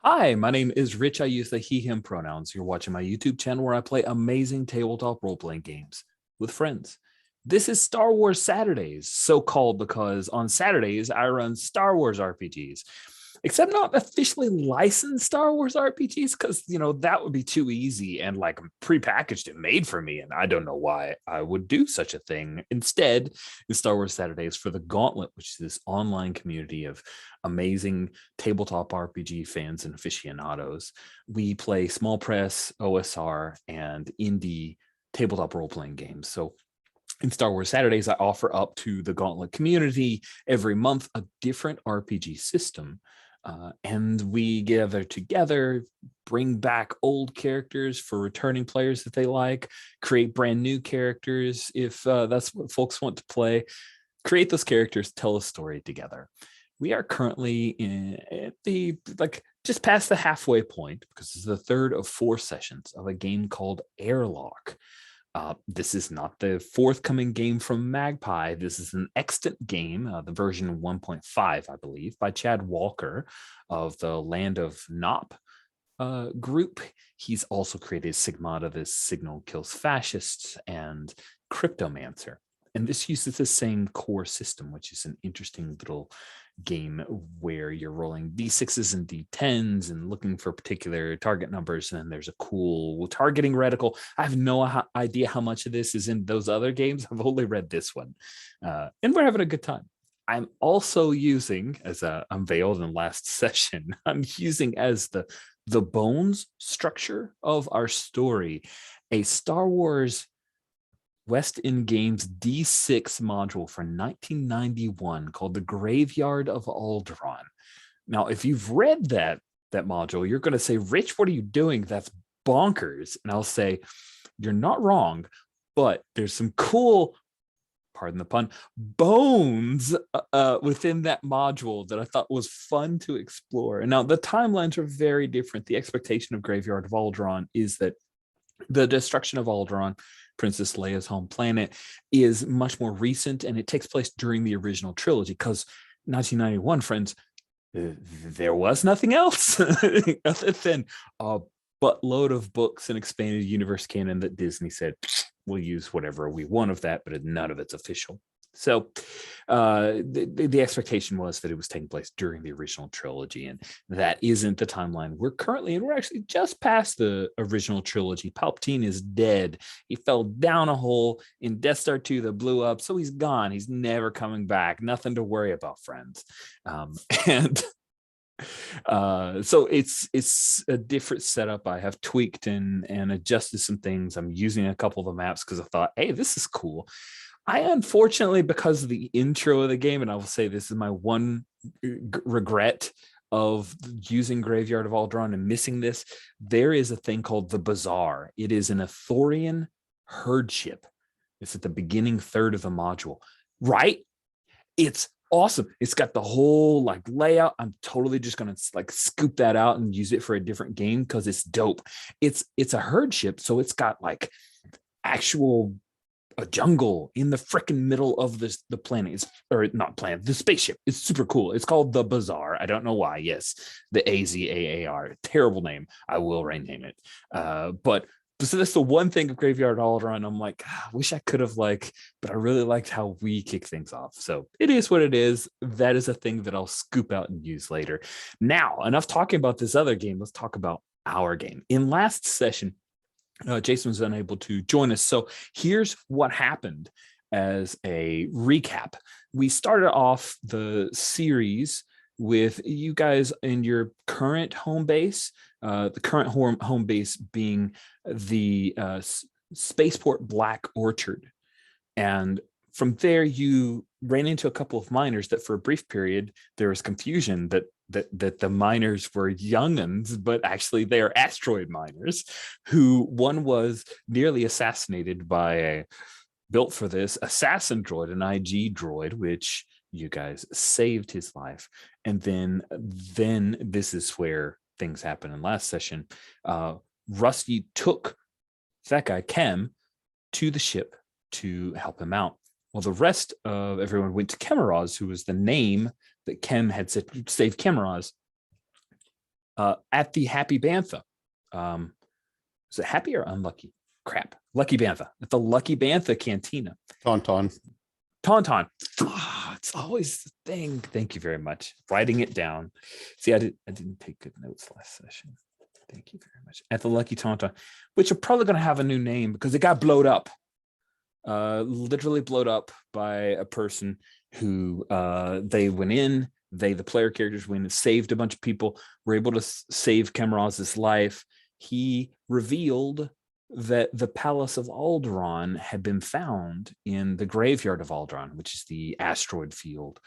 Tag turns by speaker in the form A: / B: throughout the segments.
A: Hi, my name is Rich. I use the he, him pronouns. You're watching my YouTube channel where I play amazing tabletop role playing games with friends. This is Star Wars Saturdays, so called because on Saturdays I run Star Wars RPGs, except not officially licensed Star Wars RPGs because, that would be too easy and like prepackaged and made for me. And I don't know why I would do such a thing. Instead, is Star Wars Saturdays for the Gauntlet, which is this online community of amazing tabletop RPG fans and aficionados. We play small press, OSR, and indie tabletop role playing games. So in Star Wars Saturdays, I offer up to the Gauntlet community every month a different RPG system. And we gather together, bring back old characters for returning players that they like, create brand new characters if that's what folks want to play, create those characters, tell a story together. We are currently at the just past the halfway point because this is the third of 4 sessions of a game called Airlock. This is not the forthcoming game from Magpie. This is an extant game, the version 1.5, I believe, by Chad Walker of the Land of Nop group. He's also created Sigmata, this Signal Kills Fascists, and Cryptomancer. And this uses the same core system, which is an interesting little game where you're rolling d6s and d10s and looking for particular target numbers. And then there's a cool targeting reticle. I have no idea how much of this is in those other games. I've only read this one. And we're having a good time. I'm also using, as unveiled in last session, I'm using as the bones structure of our story, a Star Wars West End Games D6 module for 1991 called The Graveyard of Alderaan. Now, if you've read that module, you're going to say, Rich, what are you doing? That's bonkers. And I'll say, you're not wrong, but there's some cool, pardon the pun, bones within that module that I thought was fun to explore. And now the timelines are very different. The expectation of Graveyard of Alderaan is that the destruction of Alderaan, Princess Leia's home planet, is much more recent, and it takes place during the original trilogy because 1991, friends, there was nothing else other than a buttload of books and expanded universe canon that Disney said, we'll use whatever we want of that, but none of it's official. So the expectation was that it was taking place during the original trilogy, and that isn't the timeline we're currently in. We're actually just past the original trilogy. Palpatine is dead. He fell down a hole in Death Star 2 that blew up, so he's gone. He's never coming back. Nothing to worry about, friends. And so it's a different setup. I have tweaked and adjusted some things. I'm using a couple of the maps because I thought, hey, this is cool. I unfortunately, because of the intro of the game, and I will say this is my one regret of using Graveyard of Alderaan and missing this, there is a thing called the Bazaar. It is an Athorian herd ship. It's at the beginning third of the module, right? It's awesome. It's got the whole layout. I'm totally just gonna scoop that out and use it for a different game because it's dope. It's a herd ship, so it's got actual a jungle in the freaking middle of the planet. Or not planet, the spaceship. It's super cool. It's called the Bazaar. I don't know why. Yes, the AZAAR. Terrible name. I will rename it. But so that's the one thing of Graveyard Alderaan. I'm like, I wish I could have but I really liked how we kick things off. So it is what it is. That is a thing that I'll scoop out and use later. Now, enough talking about this other game. Let's talk about our game. In last session, Jason was unable to join us. So here's what happened as a recap. We started off the series with you guys in your current home base, the current home base being the Spaceport Black Orchard. And from there, you ran into a couple of miners that for a brief period, there was confusion that the miners were young'uns, but actually they are asteroid miners who one was nearly assassinated by a built for this assassin droid, an IG droid, which you guys saved his life. And then this is where things happen in last session. Rusty took that guy, Kem, to the ship to help him out. Well, the rest of everyone went to Kemeraz, who was the name that Kem had saved Kemeraz. at the Happy Bantha. Is it happy or unlucky? Crap. Lucky Bantha. At the Lucky Bantha Cantina. Tauntaun. Oh, it's always the thing. Thank you very much. Writing it down. See, I didn't take good notes last session. Thank you very much. At the Lucky Tauntaun, which are probably going to have a new name because it got blowed up. Literally blowed up by a person who they went in. The player characters went and saved a bunch of people. Were able to save Cameron's life. He revealed that the Palace of Alderaan had been found in the graveyard of Alderaan, which is the asteroid field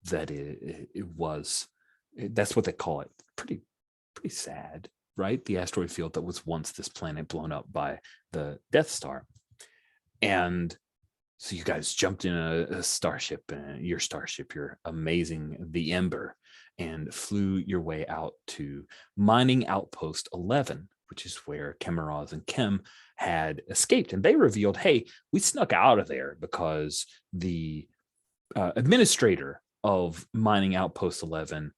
A: that it was. That's what they call it. Pretty sad, right? The asteroid field that was once this planet blown up by the Death Star. And so you guys jumped in a starship, your amazing, the Ember, and flew your way out to Mining Outpost 11, which is where Kemeraz and Kem had escaped. And they revealed, hey, we snuck out of there because the administrator of Mining Outpost 11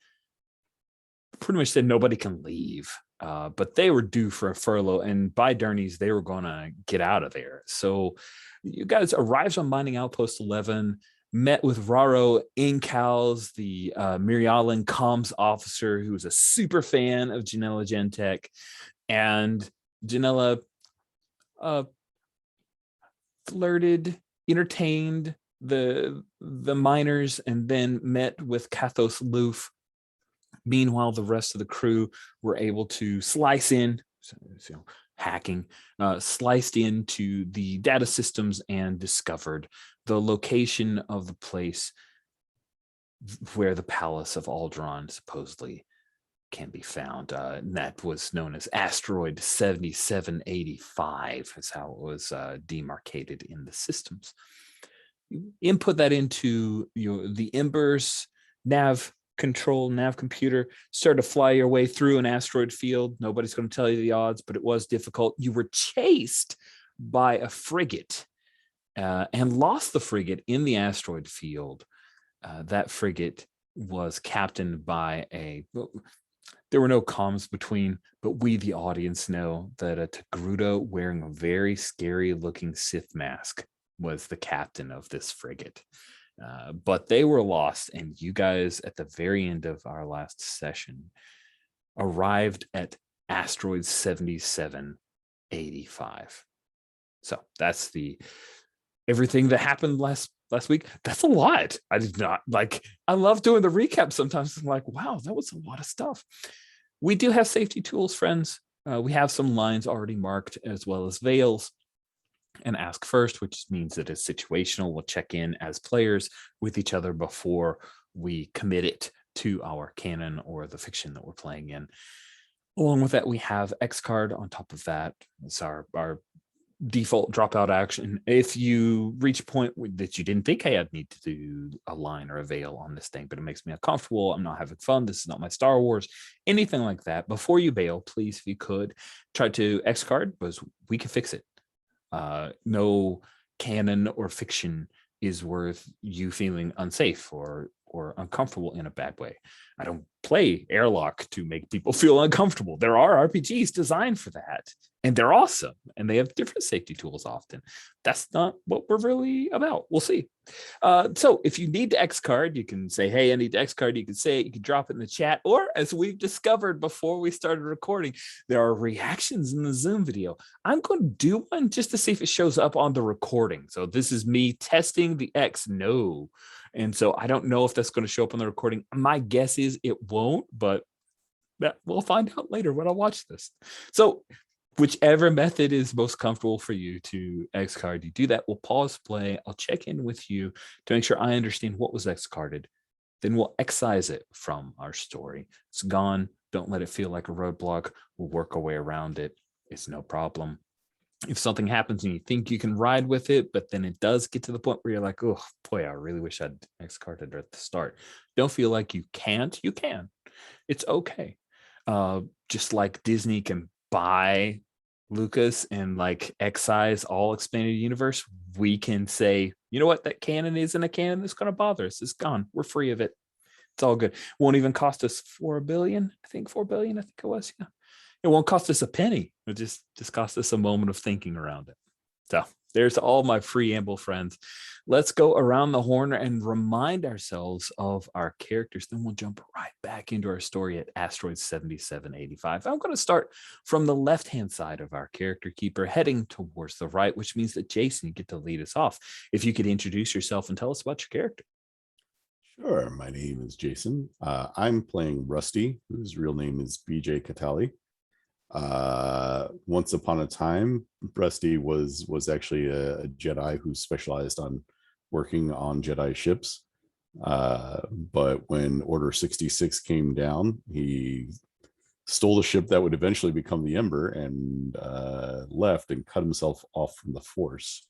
A: pretty much said nobody can leave. But they were due for a furlough, and by Dernies, they were going to get out of there. So you guys arrived on Mining Outpost 11, met with Raro Inkals, the Mirialan comms officer, who was a super fan of Janella Gentek. And Janella flirted, entertained the miners, and then met with Kathos Loof. Meanwhile, the rest of the crew were able to slice in, hacking, sliced into the data systems and discovered the location of the place where the Palace of Alderaan supposedly can be found. And that was known as Asteroid 7785, is how it was demarcated in the systems. You input that into the Ember's nav computer, start to fly your way through an asteroid field. Nobody's going to tell you the odds, but it was difficult. You were chased by a frigate and lost the frigate in the asteroid field. That frigate was captained by there were no comms between, but we, the audience, know that a Togruta wearing a very scary looking Sith mask was the captain of this frigate. But they were lost, and you guys, at the very end of our last session, arrived at asteroid 7785. So that's everything that happened last week. That's a lot. I did not I love doing the recap sometimes. I'm like, wow, that was a lot of stuff. We do have safety tools, friends. We have some lines already marked, as well as veils. And ask first, which means that it's situational. We'll check in as players with each other before we commit it to our canon or the fiction that we're playing in. Along with that, we have X card on top of that. It's our default dropout action. If you reach a point that you didn't think, hey, I'd need to do a line or a veil on this thing, but it makes me uncomfortable, I'm not having fun, this is not my Star Wars, anything like that, before you bail, please, if you could, try to X card, because we can fix it. No canon or fiction is worth you feeling unsafe or uncomfortable in a bad way. I don't play Airlock to make people feel uncomfortable. There are RPGs designed for that, and they're awesome, and they have different safety tools often. That's not what we're really about. We'll see. So if you need the X card, you can say, hey, I need the X card. You can say it, you can drop it in the chat, or as we've discovered before we started recording, there are reactions in the Zoom video. I'm going to do one just to see if it shows up on the recording. So this is me testing the X no. And so I don't know if that's going to show up on the recording. My guess is it won't, but we'll find out later when I watch this. So whichever method is most comfortable for you to X card, you do that. We'll pause play. I'll check in with you to make sure I understand what was X carded. Then we'll excise it from our story. It's gone. Don't let it feel like a roadblock. We'll work our way around it. It's no problem. If something happens and you think you can ride with it, but then it does get to the point where you're like, oh boy, I really wish I'd X carded at the start. Don't feel like you can't. You can. It's okay. Just like Disney can buy Lucas and excise all expanded universe, we can say, you know what, that canon isn't a canon that's going to bother us. It's gone. We're free of it. It's all good. Won't even cost us 4 billion. I think 4 billion. I think it was. Yeah. It won't cost us a penny. It just cost us a moment of thinking around it. So there's all my preamble, friends. Let's go around the horn and remind ourselves of our characters. Then we'll jump right back into our story at Asteroid 7785. I'm going to start from the left-hand side of our character keeper, heading towards the right, which means that Jason, you get to lead us off. If you could introduce yourself and tell us about your character.
B: Sure. My name is Jason. I'm playing Rusty, whose real name is BJ Catali. Once upon a time, Rusty was actually a Jedi who specialized on working on Jedi ships. But when Order 66 came down, he stole the ship that would eventually become the Ember and left and cut himself off from the Force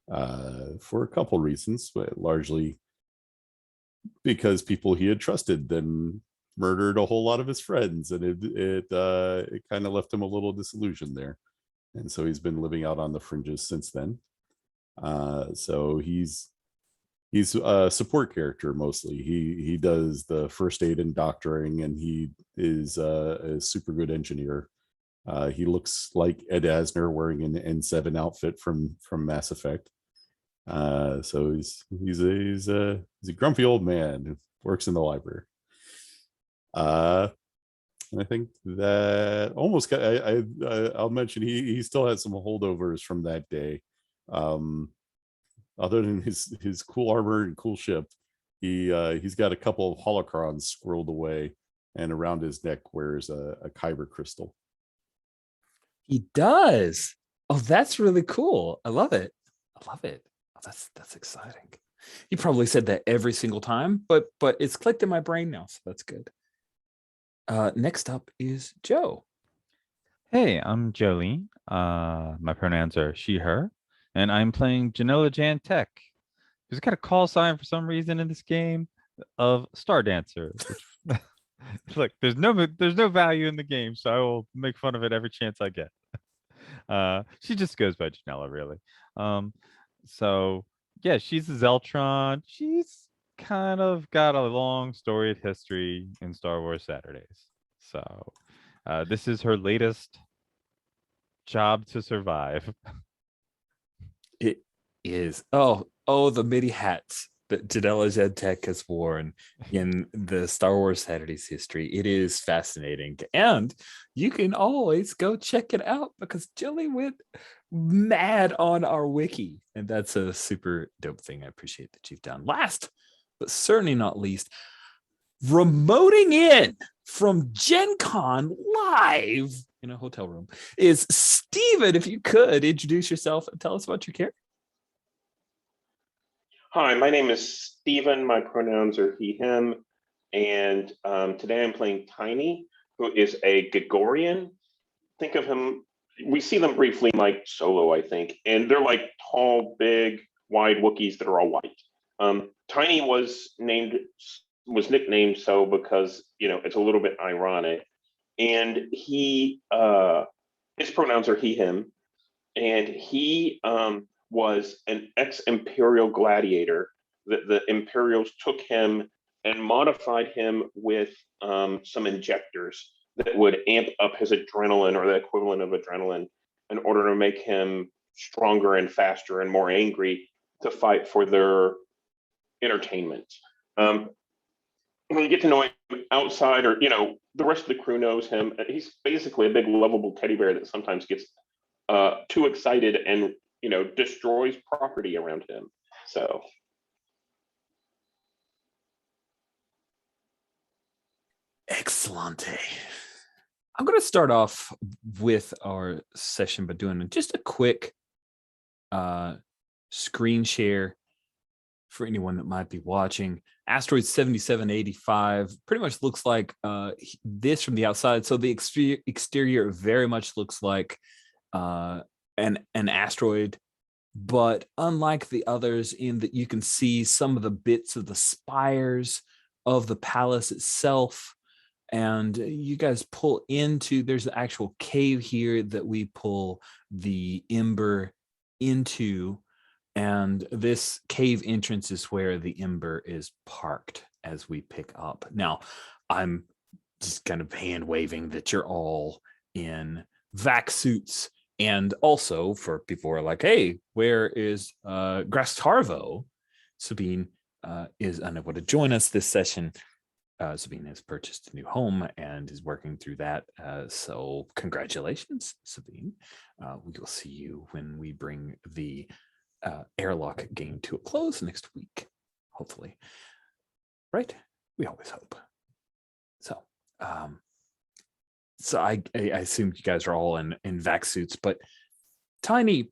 B: for a couple reasons, but largely because people he had trusted then murdered a whole lot of his friends, and it kind of left him a little disillusioned there, and so he's been living out on the fringes since then. So he's a support character mostly. He does the first aid and doctoring, and he is a super good engineer. He looks like Ed Asner wearing an N7 outfit from Mass Effect. So he's a grumpy old man who works in the library. And I think that almost I'll mention he still has some holdovers from that day. Other than his cool armor and cool ship, he's got a couple of holocrons squirreled away, and around his neck wears a kyber crystal.
A: He does. Oh, that's really cool. I love it. I love it. Oh, that's exciting. You probably said that every single time, but it's clicked in my brain now, so that's good. Next up is Joe.
C: Hey, I'm Jolene. My pronouns are she, her, and I'm playing Janela Jan Tech, who's got a call sign for some reason in this game of Star Dancer. Which, look, there's no value in the game, so I will make fun of it every chance I get. She just goes by Janela, really. So yeah, she's a Zeltron. She's kind of got a long storied history in Star Wars Saturdays. So this is her latest job to survive.
A: It is. Oh, the MIDI hats that Janela Zedtech has worn in the Star Wars Saturdays history. It is fascinating. And you can always go check it out because Jilly went mad on our wiki. And that's a super dope thing. I appreciate that you've done. Last, but certainly not least, remoting in from Gen Con live in a hotel room is Steven. If you could introduce yourself and tell us about your character.
D: Hi, my name is Steven. My pronouns are he, him. And today I'm playing Tiny, who is a Gregorian. Think of him, we see them briefly in like Solo, I think. And they're like tall, big, wide Wookiees that are all white. Tiny was nicknamed so because, it's a little bit ironic. And he, his pronouns are he, him. And he was an ex-Imperial gladiator. The Imperials took him and modified him with some injectors that would amp up his adrenaline, or the equivalent of adrenaline, in order to make him stronger and faster and more angry to fight for their entertainment. When you get to know him outside, or the rest of the crew knows him, he's basically a big lovable teddy bear that sometimes gets too excited and destroys property around him. So
A: Excellent. I'm going to start off with our session by doing just a quick screen share for anyone that might be watching. Asteroid 7785 pretty much looks like this from the outside. So the exterior very much looks like an asteroid, but unlike the others, in that you can see some of the bits of the spires of the palace itself. And you guys pull into, there's an actual cave here that we pull the Ember into. And this cave entrance is where the Ember is parked as we pick up. Now, I'm just kind of hand waving that you're all in vac suits. And also for people who are like, hey, where is Grastarvo? Sabine is unable to join us this session. Sabine has purchased a new home and is working through that. So congratulations, Sabine. We will see you when we bring the Airlock game to a close next week, hopefully. Right? We always hope. So, I assume you guys are all in vac suits, but Tiny,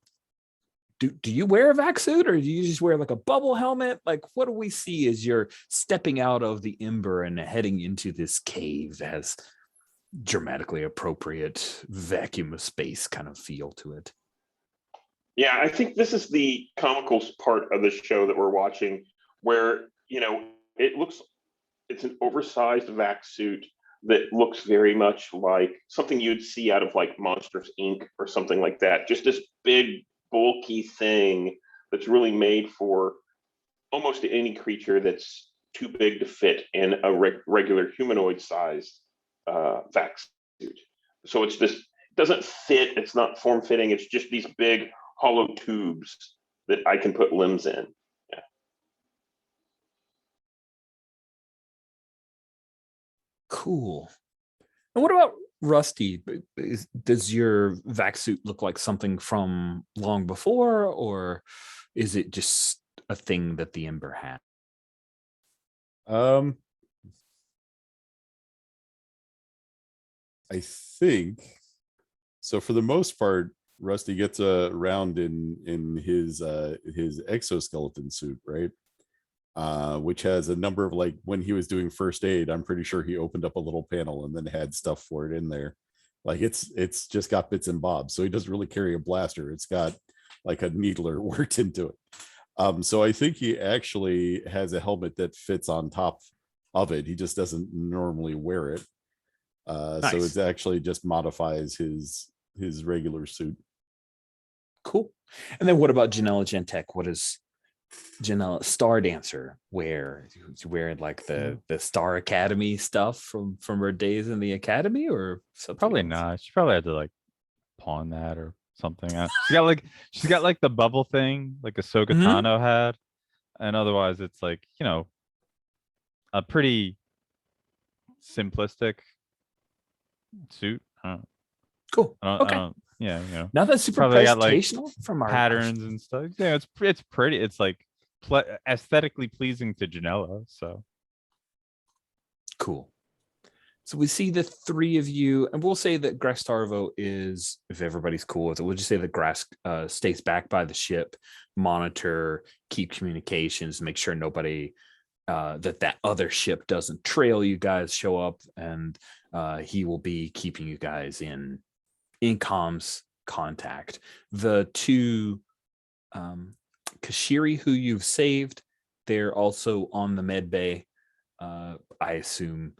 A: do you wear a vac suit, or do you just wear like a bubble helmet? Like, what do we see as you're stepping out of the Ember and heading into this cave that has dramatically appropriate vacuum of space kind of feel to it?
D: Yeah, I think this is the comical part of the show that we're watching, where, you know, it's an oversized vac suit that looks very much like something you'd see out of like Monsters Inc. or something like that. Just this big, bulky thing that's really made for almost any creature that's too big to fit in a regular humanoid size vac suit. So it's this, doesn't fit, it's not form fitting, it's just these big hollow tubes that I can put limbs in. Yeah.
A: Cool. And what about Rusty? Does your vac suit look like something from long before, or is it just a thing that the Ember had?
B: I think so. For the most part, Rusty gets around in his exoskeleton suit, right? Which has a number of, like, when he was doing first aid, I'm pretty sure he opened up a little panel and then had stuff for it in there. Like, it's just got bits and bobs. So he doesn't really carry a blaster. It's got like a needler worked into it. So I think he actually has a helmet that fits on top of it. He just doesn't normally wear it.
A: Nice.
B: So it actually just modifies his regular suit.
A: Cool. And then what about Janella Gentek? What is Janella Star Dancer wear? Is wearing like the Star Academy stuff from her days in the academy, or something?
C: Probably
A: else?
C: not. She probably had to like pawn that or something. She's got like the bubble thing, like Ahsoka Tano had, and otherwise it's like, you know, a pretty simplistic suit.
A: Cool.
C: Okay. Yeah, you know.
A: Now that's super
C: Probably got, like,
A: presentational from our
C: patterns and stuff. Yeah, it's pretty. It's like aesthetically pleasing to Janella. So
A: cool. So we see the three of you, and we'll say that Grastarvo is, if everybody's cool with it, we'll just say that Grass stays back by the ship, monitor, keep communications, make sure nobody, that other ship doesn't trail you guys, show up, and he will be keeping you guys in comms contact. The two Kashiri who you've saved, they're also on the med bay. I assume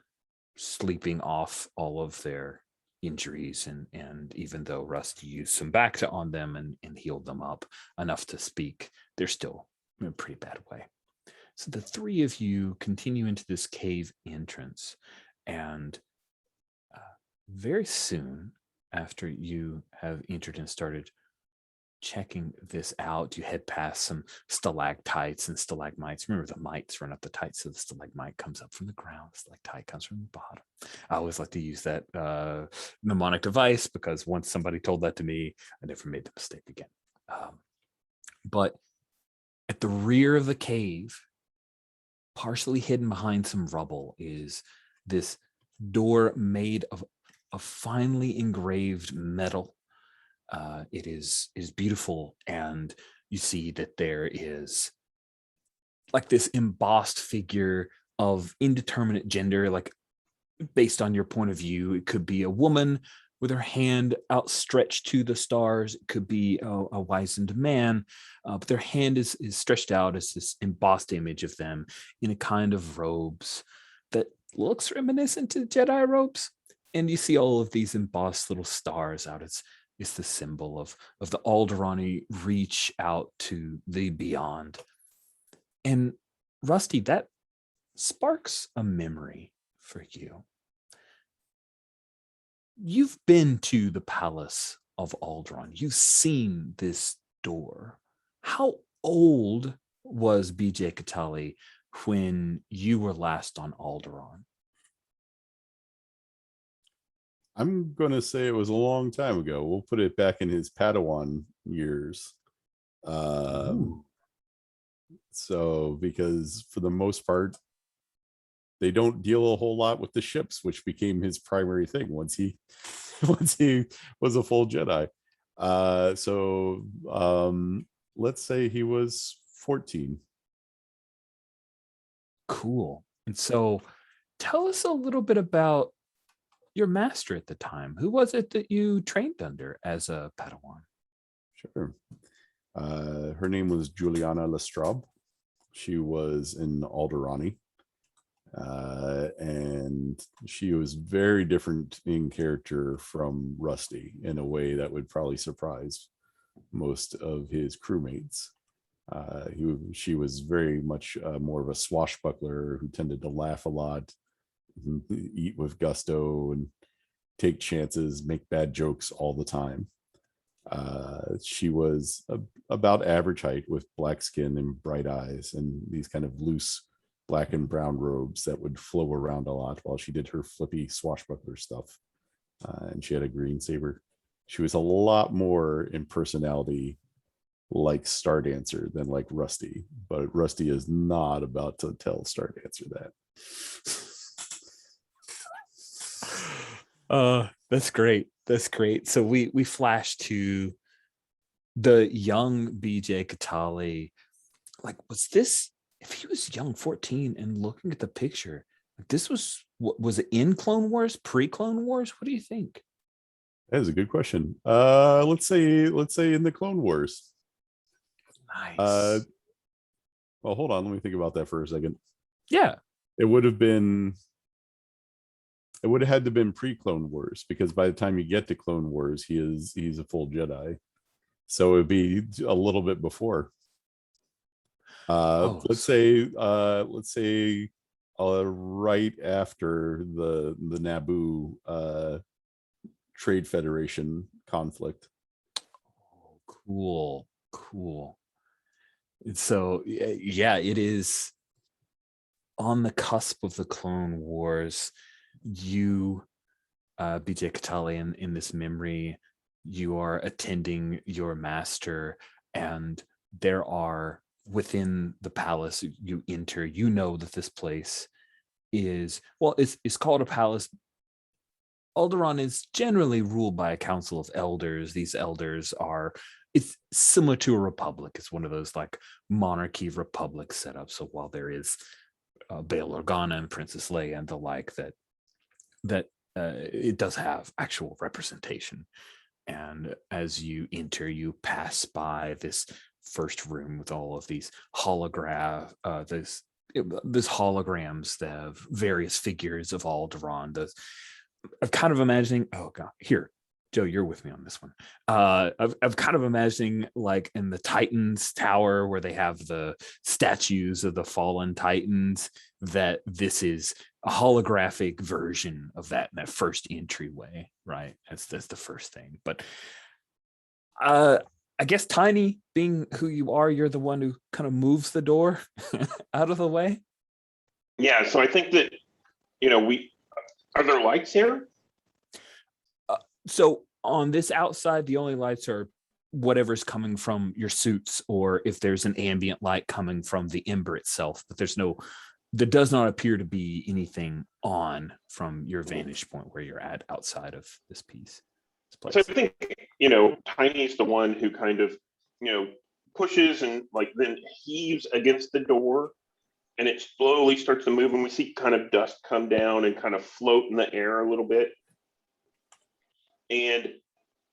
A: sleeping off all of their injuries, and even though Rusty used some Bacta on them and healed them up enough to speak, they're still in a pretty bad way. So the three of you continue into this cave entrance, and very soon after you have entered and started checking this out, you head past some stalactites and stalagmites. Remember, the mites run up the tights, so the stalagmite comes up from the ground, the stalactite comes from the bottom. I always like to use that mnemonic device because once somebody told that to me, I never made the mistake again. But at the rear of the cave, partially hidden behind some rubble, is this door made of finely engraved metal. It is beautiful, and you see that there is like this embossed figure of indeterminate gender, like based on your point of view. It could be a woman with her hand outstretched to the stars. It could be a wizened man, but their hand is stretched out as this embossed image of them in a kind of robes that looks reminiscent to Jedi robes. And you see all of these embossed little stars out. It's the symbol of the Alderani reach out to the beyond. And Rusty, that sparks a memory for you. You've been to the Palace of Alderaan. You've seen this door. How old was BJ Katali when you were last on Alderaan?
B: I'm going to say it was a long time ago. We'll put it back in his Padawan years. So, because for the most part, they don't deal a whole lot with the ships, which became his primary thing once he was a full Jedi. Let's say he was 14.
A: Cool. And so tell us a little bit about your master at the time. Who was it that you trained under as a Padawan?
B: Sure. Her name was Juliana Lestraub. She was in Alderani. And she was very different in character from Rusty in a way that would probably surprise most of his crewmates. She was very much more of a swashbuckler who tended to laugh a lot, eat with gusto, and take chances, make bad jokes all the time. She was about average height with black skin and bright eyes and these kind of loose black and brown robes that would flow around a lot while she did her flippy swashbuckler stuff. And she had a green saber. She was a lot more in personality like Stardancer than like Rusty, but Rusty is not about to tell Stardancer that.
A: That's great. That's great. So we flash to the young BJ Katali. Like, was this, if he was young, 14, and looking at the picture, like this was it in Clone Wars, pre-Clone Wars? What do you think?
B: That is a good question. Let's say in the Clone Wars.
A: Nice.
B: Well, hold on. Let me think about that for a second.
A: Yeah.
B: It would have had to been pre-Clone Wars, because by the time you get to Clone Wars, he's a full Jedi. So it'd be a little bit before. Let's say right after the Naboo Trade Federation conflict.
A: Oh, cool. So yeah, it is on the cusp of the Clone Wars. You, BJ Katali, in this memory, you are attending your master, and there are within the palace you enter. You know that this place is, well, it's called a palace. Alderaan is generally ruled by a council of elders. These elders are, it's similar to a republic. It's one of those like monarchy republic setups. So while there is Bail Organa and Princess Leia and the like, that it does have actual representation. And as you enter, you pass by this first room with all of these this holograms that have various figures of Alderaan. I'm kind of imagining, oh god, here, Joe, you're with me on this one. I'm kind of imagining like in the Titans Tower where they have the statues of the fallen Titans, that this is a holographic version of that first entryway, right? That's the first thing. But I guess Tiny, being who you are, you're the one who kind of moves the door out of the way.
D: Yeah, so I think that, are there lights here?
A: So on this outside, the only lights are whatever's coming from your suits, or if there's an ambient light coming from the Ember itself, but there does not appear to be anything on from your vantage point where you're at outside of this piece.
D: So I think, Tiny's the one who kind of, pushes and like then heaves against the door, and it slowly starts to move, and we see kind of dust come down and kind of float in the air a little bit. And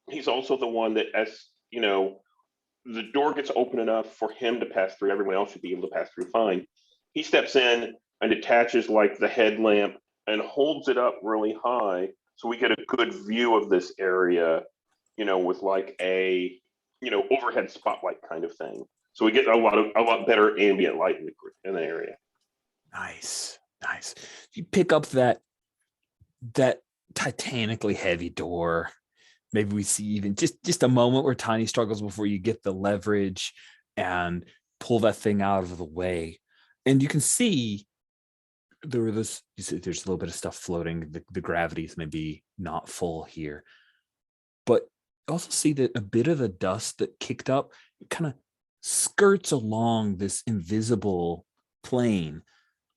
D: he's also the one that, as the door gets open enough for him to pass through, everyone else should be able to pass through fine. He steps in and attaches like the headlamp and holds it up really high, so we get a good view of this area, with like a, overhead spotlight kind of thing. So we get a lot better ambient light in the area.
A: Nice. You pick up that titanically heavy door. Maybe we see even just a moment where Tiny struggles before you get the leverage and pull that thing out of the way. And you can see there's a little bit of stuff floating. The gravity is maybe not full here, but you also see that a bit of the dust that kicked up kind of skirts along this invisible plane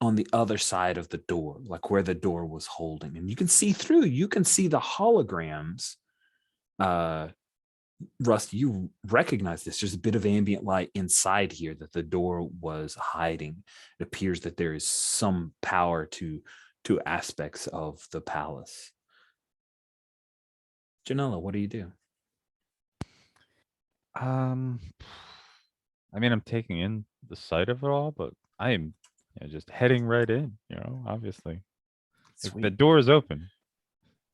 A: on the other side of the door, like where the door was holding. And you can see through, you can see the holograms. Rusty, you recognize this. There's a bit of ambient light inside here that the door was hiding. It appears that there is some power to aspects of the palace. Janella, what do you do?
C: I mean, I'm taking in the sight of it all, but I am just heading right in, obviously. Like, the door is open.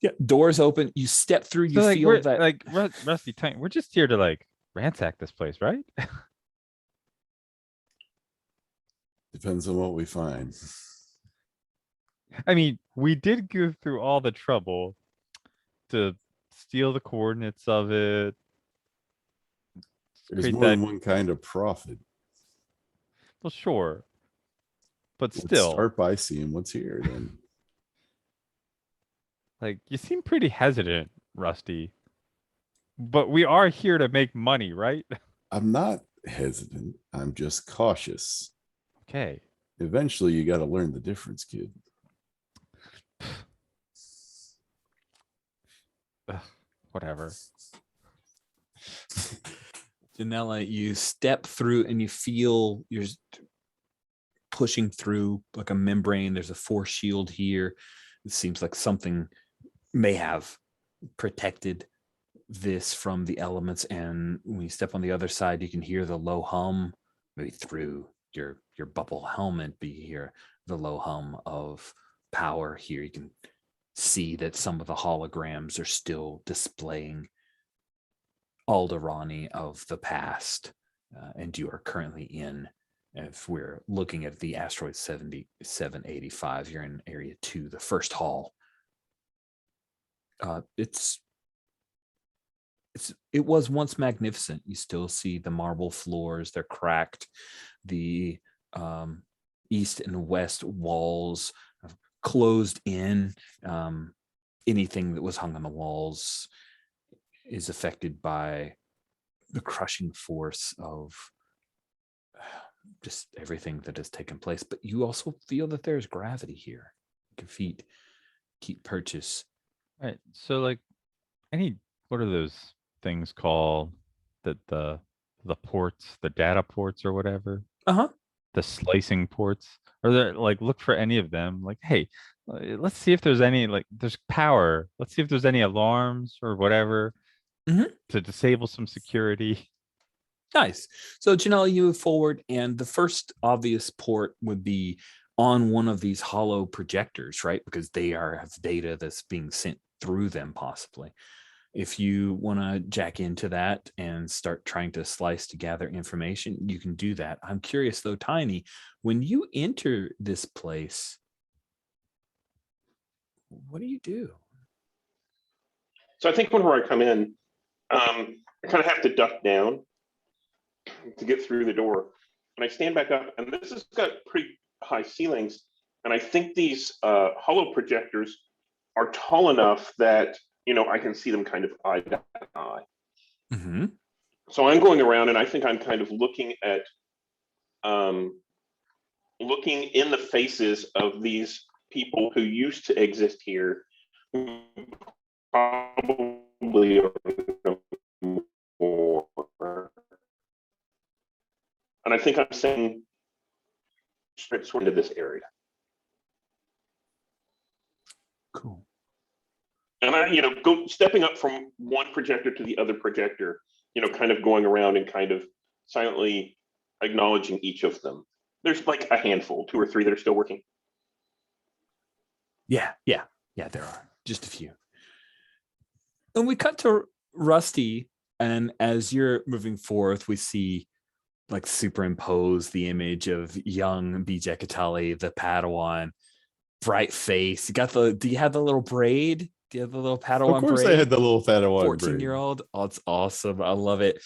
A: Yeah, doors open. You step through, you
C: So,
A: feel that
C: like Rusty Tank, we're just here to like ransack this place, right?
B: Depends on what we find.
C: I mean, we did go through all the trouble to steal the coordinates of it.
B: There's
C: create
B: more than
C: that-
B: one kind of profit.
C: Well, sure. But
B: Let's
C: still,
B: start by seeing what's here then.
C: like, you seem pretty hesitant, Rusty. But we are here to make money, right?
B: I'm not hesitant. I'm just cautious.
C: Okay.
B: Eventually, you got to learn the difference, kid.
C: Ugh, whatever.
A: Janella, you step through and you feel you're pushing through like a membrane. There's a force shield here. It seems like something may have protected this from the elements. And when you step on the other side, you can hear the low hum, maybe through your bubble helmet, but you hear the low hum of power here. You can see that some of the holograms are still displaying Alderani of the past, and you are currently in, if we're looking at the asteroid 7785, you're in area 2, the first hall. It was once magnificent. You still see the marble floors, they're cracked. The east and west walls have closed in. Anything that was hung on the walls is affected by the crushing force of just everything that has taken place. But you also feel that there's gravity here. Your feet keep purchase.
C: All right. So, like, what are those things called? The ports, the data ports or whatever?
A: Uh-huh.
C: The slicing ports. Are there, like, look for any of them? Like, hey, let's see if there's any, like, there's power. Let's see if there's any alarms or whatever to disable some security.
A: Nice. So Janelle, you move forward, and the first obvious port would be on one of these hollow projectors, right? Because they have data that's being sent through them, possibly. If you want to jack into that and start trying to slice together information, you can do that. I'm curious though, Tiny, when you enter this place, what do you do?
D: So I think whenever I come in, I kind of have to duck down to get through the door. And I stand back up, and this has got pretty high ceilings. And I think these hollow projectors are tall enough that, I can see them kind of eye to eye.
A: Mm-hmm.
D: So I'm going around, and I think I'm kind of looking at, looking in the faces of these people who used to exist here, who probably are no more. And I think I'm saying sort of this area.
A: Cool.
D: And I, go stepping up from one projector to the other projector, kind of going around and kind of silently acknowledging each of them. There's like a handful, 2 or 3 that are still working.
A: Yeah, there are just a few. And we cut to Rusty, and as you're moving forth, we see like superimpose the image of young BJ Katali, the Padawan, bright face. Do you have the little braid? Do you have the little Padawan
B: Of course,
A: braid?
B: I had the little Padawan
A: 14-year-old. Oh, it's awesome. I love it.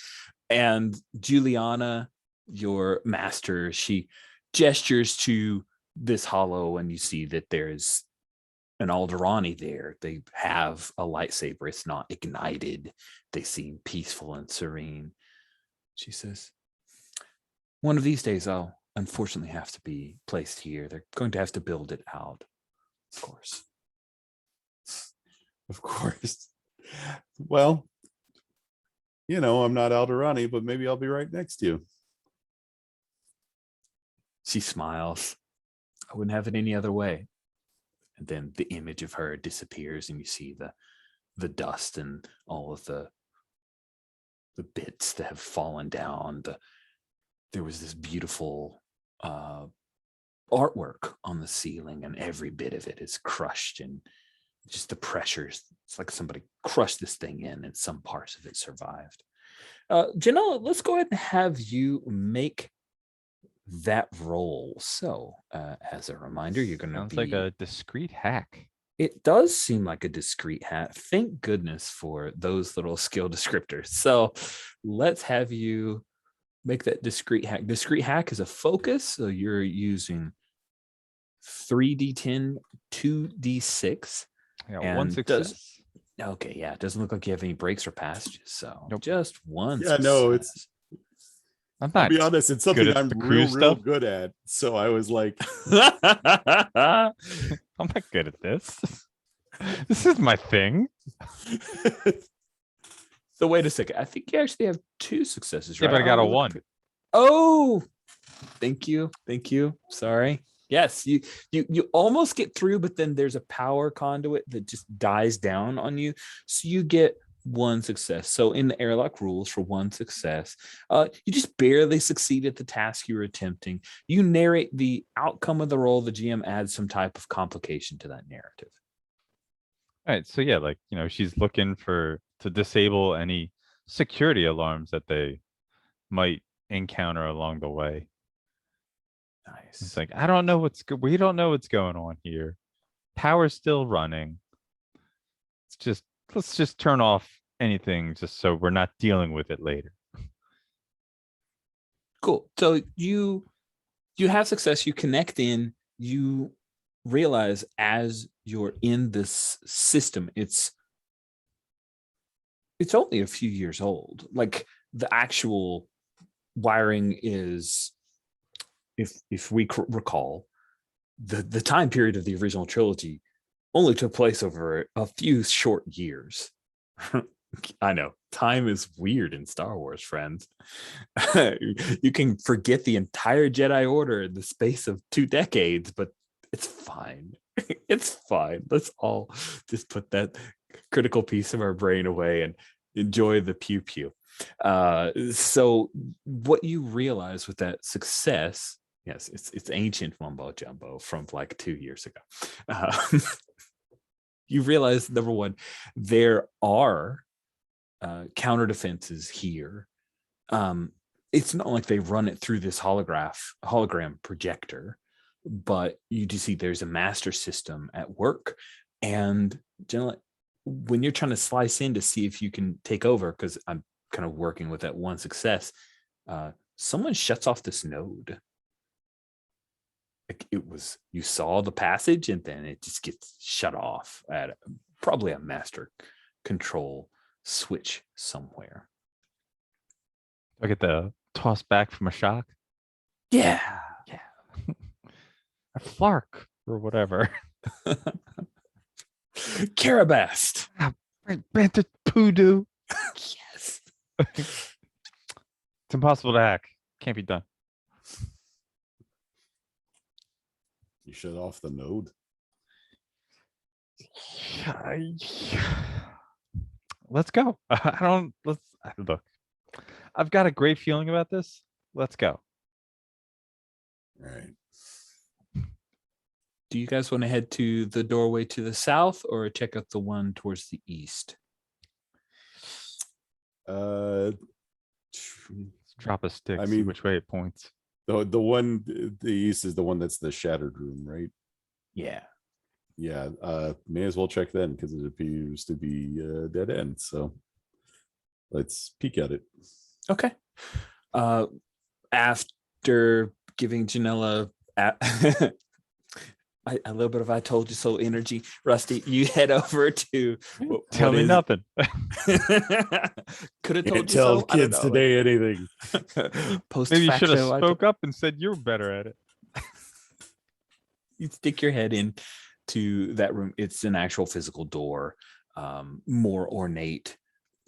A: And Juliana, your master, she gestures to this hollow, and you see that there's an Alderani there. They have a lightsaber. It's not ignited. They seem peaceful and serene. She says, one of these days I'll unfortunately have to be placed here. They're going to have to build it out, of course.
B: Of course. Well, you know, I'm not Alderani, but maybe I'll be right next to you.
A: She smiles. I wouldn't have it any other way. And then the image of her disappears, and you see the dust and all of the bits that have fallen down. There was this beautiful artwork on the ceiling, and every bit of it is crushed, and just the pressures. It's like somebody crushed this thing in, and some parts of it survived. Janelle, let's go ahead and have you make that roll. So, as a reminder, you're going to
C: Sounds
A: be
C: like a discreet hack.
A: It does seem like a discrete hack. Thank goodness for those little skill descriptors. So let's have you make that discrete hack. Discrete hack is a focus. So you're using 3d10, 2d6.
C: Yeah,
A: And
C: one success.
A: Okay, yeah. It doesn't look like you have any breaks or passages. So
C: Nope.
A: just one.
B: Yeah, no, it's.
C: I'm
B: I'll
C: not.
B: be honest, it's something
C: at
B: I'm
C: the
B: real
C: crew stuff.
B: good at. So I was like,
C: I'm not good at this. This is my thing.
A: So wait a second. I think you actually have 2 successes,
C: Yeah,
A: right?
C: but I got a
A: Oh,
C: 1.
A: Oh, thank you. Sorry. Yes, you almost get through, but then there's a power conduit that just dies down on you. So you get 1 success. So in the airlock rules, for 1 success, you just barely succeed at the task you were attempting. You narrate the outcome of the roll. The GM adds some type of complication to that narrative.
C: All right, so yeah, like, you know, she's looking to disable any security alarms that they might encounter along the way.
A: Nice.
C: It's like, we don't know what's going on here. Power's still running. Let's just turn off anything just so we're not dealing with it later.
A: Cool. So you have success. You connect in. You realize as you're in this system, it's only a few years old. Like the actual wiring is, if we recall, the time period of the original trilogy only took place over a few short years. I know time is weird in Star Wars, friends. You can forget the entire Jedi Order in the space of 2 decades, but it's fine. It's fine. Let's all just put that critical piece of our brain away and enjoy the pew pew. So what you realize with that success, yes, it's ancient mumbo jumbo from like 2 years ago. You realize, number one, there are counter defenses here. It's not like they run it through this hologram projector, but you do see there's a master system at work. And generally, when you're trying to slice in to see if you can take over, because I'm kind of working with that 1 success, someone shuts off this node. Like you saw the passage, and then it just gets shut off at probably a master control switch somewhere.
C: I get the toss back from a shock.
A: Yeah.
C: A flark or whatever.
A: Carabast.
C: Banted poodoo.
A: Yes.
C: It's impossible to hack. Can't be done.
B: you shut off the node.
C: Let's go. Look. I've got a great feeling about this. Let's go.
B: All right.
A: Do you guys want to head to the doorway to the south or check out the one towards the east?
C: Drop a stick.
B: I
C: See
B: mean-
C: which way it points.
B: The one the east is the one that's the shattered room, right?
A: Yeah.
B: Yeah. May as well check then because it appears to be a dead end. So let's peek at it.
A: Okay. After giving Janella a little bit of "I told you so" energy, Rusty, you head over to
C: Tell me nothing.
A: Could have told
B: Can't
A: you
B: tell
A: so. I don't
B: kids
A: know.
B: today anything.
A: Post
C: Maybe you should have
A: facto,
C: spoke up and said you're better at it.
A: you stick your head in to that room. It's an actual physical door, more ornate,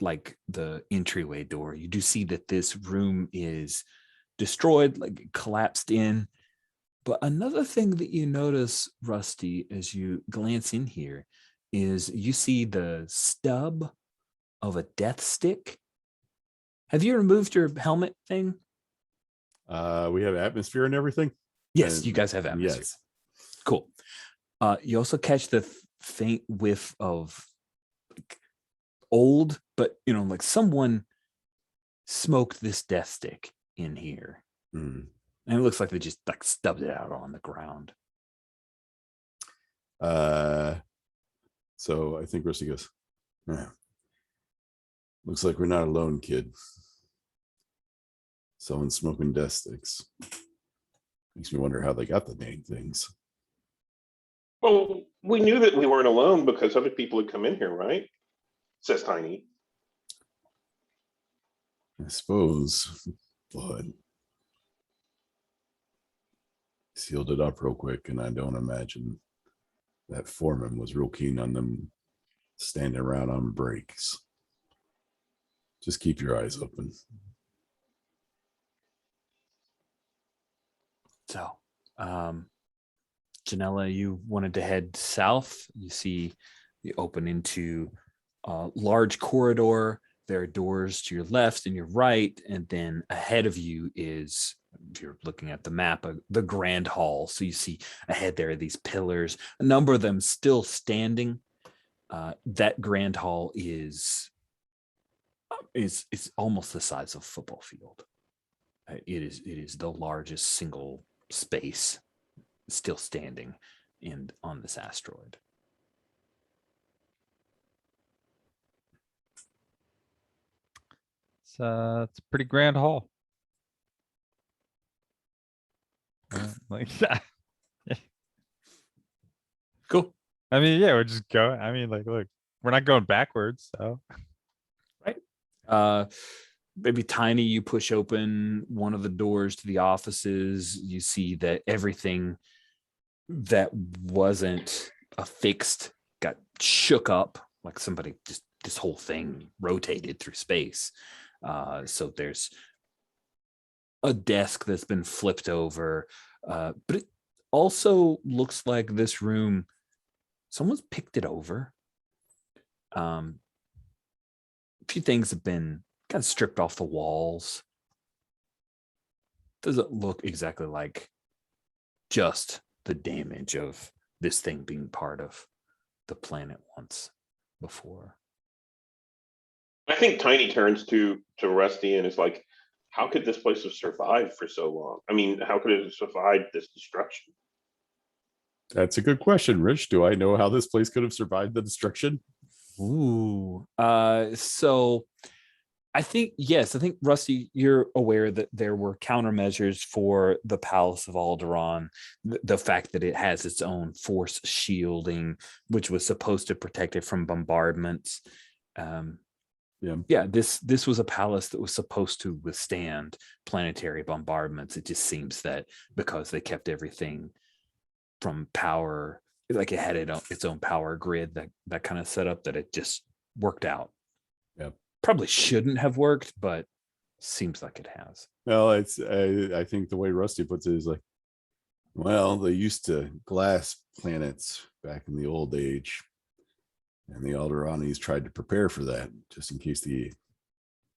A: like the entryway door. You do see that this room is destroyed, like it collapsed in. But another thing that you notice, Rusty, as you glance in here, is you see the stub of a death stick. Have you removed your helmet thing?
B: We have atmosphere and everything.
A: Yes,
B: And-
A: you guys have atmosphere.
B: Yes.
A: Cool. You also catch the faint whiff of like old, but like someone smoked this death stick in here.
B: Mm.
A: And it looks like they just like stubbed it out on the ground.
B: So I think Rusty goes, "Yeah. Looks like we're not alone, kid. Someone's smoking death sticks. Makes me wonder how they got the dang things."
D: Well, we knew that we weren't alone because other people had come in here, right? Says Tiny.
B: I suppose, but sealed it up real quick, and I don't imagine that foreman was real keen on them standing around on breaks. Just keep your eyes open.
A: So, Janella, you wanted to head south. You see you open into a large corridor. There are doors to your left and your right. And then ahead of you is, if you're looking at the map, the grand hall. So you see ahead there are these pillars, a number of them still standing. That grand hall is almost the size of a football field. It is the largest single space still standing on this asteroid.
C: It's a pretty grand hall. Like that.
A: Cool.
C: I mean, yeah, we're just going. I mean, like, look, we're not going backwards. So
A: Maybe Tiny, you push open one of the doors to the offices. You see that everything that wasn't affixed got shook up, like somebody just this whole thing rotated through space. So there's a desk that's been flipped over, but it also looks like this room, someone's picked it over. A few things have been kind of stripped off the walls. Doesn't look exactly like just the damage of this thing being part of the planet once before.
D: I think Tiny turns to Rusty and is like, how could this place have survived for so long? I mean, how could it have survived this destruction?
B: That's a good question, Rich. Do I know how this place could have survived the destruction?
A: Ooh. So I think, yes, I think, Rusty, you're aware that there were countermeasures for the Palace of Alderaan. The fact that it has its own force shielding, which was supposed to protect it from bombardments. This was a palace that was supposed to withstand planetary bombardments. It just seems that because they kept everything from power, like it had its own power grid, that kind of setup, that it just worked out.
B: Yeah.
A: Probably shouldn't have worked, but seems like it has.
B: Well, it's I think the way Rusty puts it is like, well, they used to glass planets back in the old age, and the Alderanis tried to prepare for that just in case the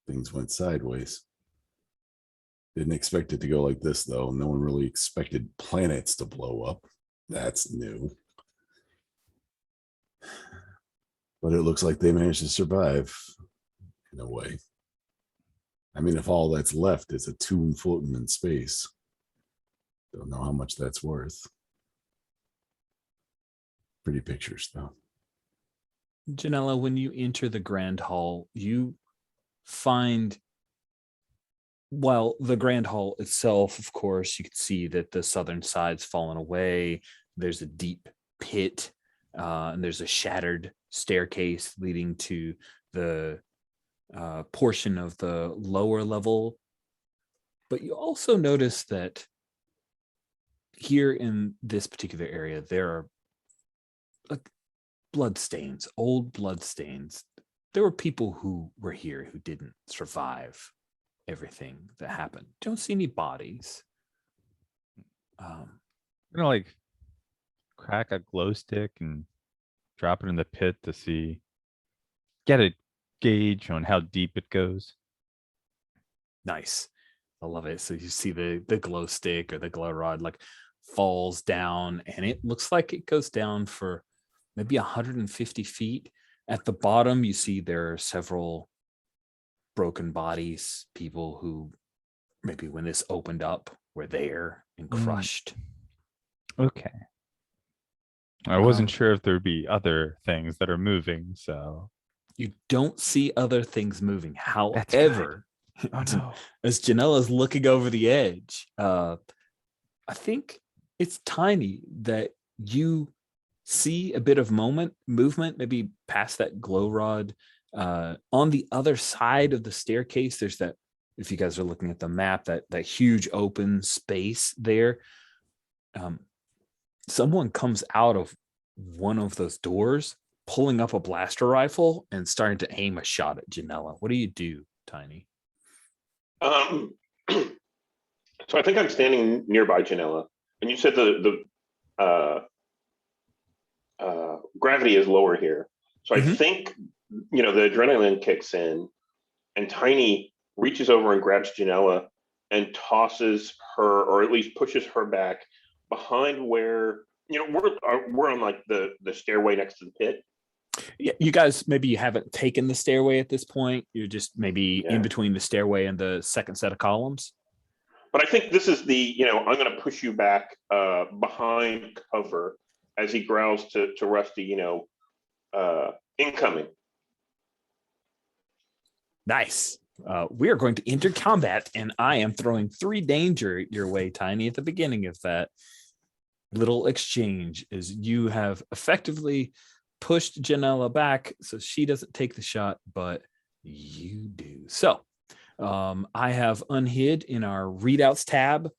B: things went sideways. Didn't expect it to go like this, though. No one really expected planets to blow up. That's new. But it looks like they managed to survive in a way. I mean, if all that's left is a tomb floating in space, don't know how much that's worth. Pretty pictures, though.
A: Janella, when you enter the Grand Hall, you find, well, the Grand Hall itself, of course, you can see that the southern side's fallen away. There's a deep pit, and there's a shattered staircase leading to the portion of the lower level. But you also notice that here in this particular area, there are bloodstains, old bloodstains. There were people who were here who didn't survive everything that happened. Don't see any bodies.
C: I'm gonna like crack a glow stick and drop it in the pit to see, get a gauge on how deep it goes.
A: Nice. I love it. So you see the glow stick or the glow rod like falls down, and it looks like it goes down for maybe 150 feet. At the bottom, you see there are several broken bodies, people who maybe when this opened up were there and crushed.
C: Okay. I wasn't sure if there'd be other things that are moving, so
A: You don't see other things moving.
C: That's
A: However,
C: oh no.
A: as Janella's looking over the edge, I think it's Tiny that you see a bit of movement, maybe past that glow rod. On the other side of the staircase, there's that, if you guys are looking at the map, that huge open space there. Someone comes out of one of those doors, pulling up a blaster rifle and starting to aim a shot at Janella. What do you do, Tiny?
D: So I think I'm standing nearby Janella, and you said the gravity is lower here. So I think, the adrenaline kicks in, and Tiny reaches over and grabs Janella and tosses her, or at least pushes her back behind where, we're on like the stairway next to the pit.
A: Yeah, you guys, maybe you haven't taken the stairway at this point. You're just maybe in between the stairway and the second set of columns.
D: But I think this is I'm going to push you back behind cover as he growls to Rusty, incoming.
A: Nice. We are going to enter combat, and I am throwing 3 danger your way, Tiny, at the beginning of that little exchange, as you have effectively pushed Janella back so she doesn't take the shot, but you do. So I have unhid in our readouts tab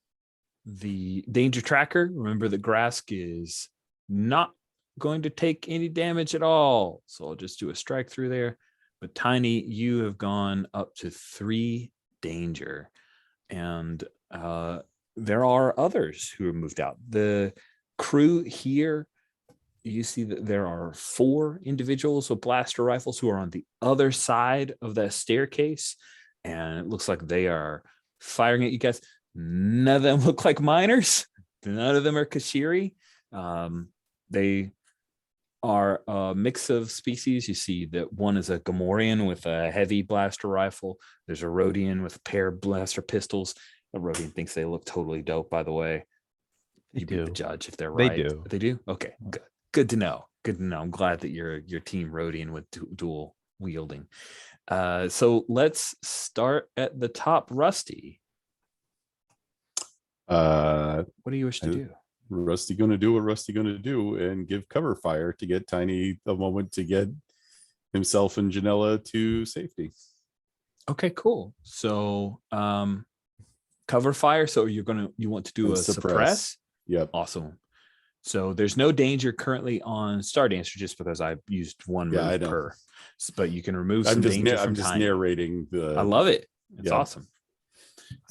A: the danger tracker. Remember that Grask is not going to take any damage at all, so I'll just do a strike through there. But Tiny, you have gone up to 3 danger, and there are others who are moved out. The crew here, you see that there are 4 individuals with blaster rifles who are on the other side of that staircase, and it looks like they are firing at you guys. None of them look like miners. None of them are Kashiri. They are a mix of species. You see that one is a Gamorrean with a heavy blaster rifle. There's a Rhodian with a pair of blaster pistols. A Rhodian thinks they look totally dope, by the way. You be the judge if they're right.
C: They do.
A: They do? Okay, good. Good to know. Good to know. I'm glad that you're team Rhodian with dual wielding. So let's start at the top. Rusty. What do you wish to do?
B: Rusty gonna do what Rusty gonna do and give cover fire to get Tiny a moment to get himself and Janella to safety.
A: Okay, cool. So cover fire. So you want to do a suppress?
B: Yep.
A: Awesome. So there's no danger currently on Star Dancer just because I used 1 move per. But you can remove some danger from
B: I'm just
A: Tiny.
B: narrating the.
A: I love it. It's awesome.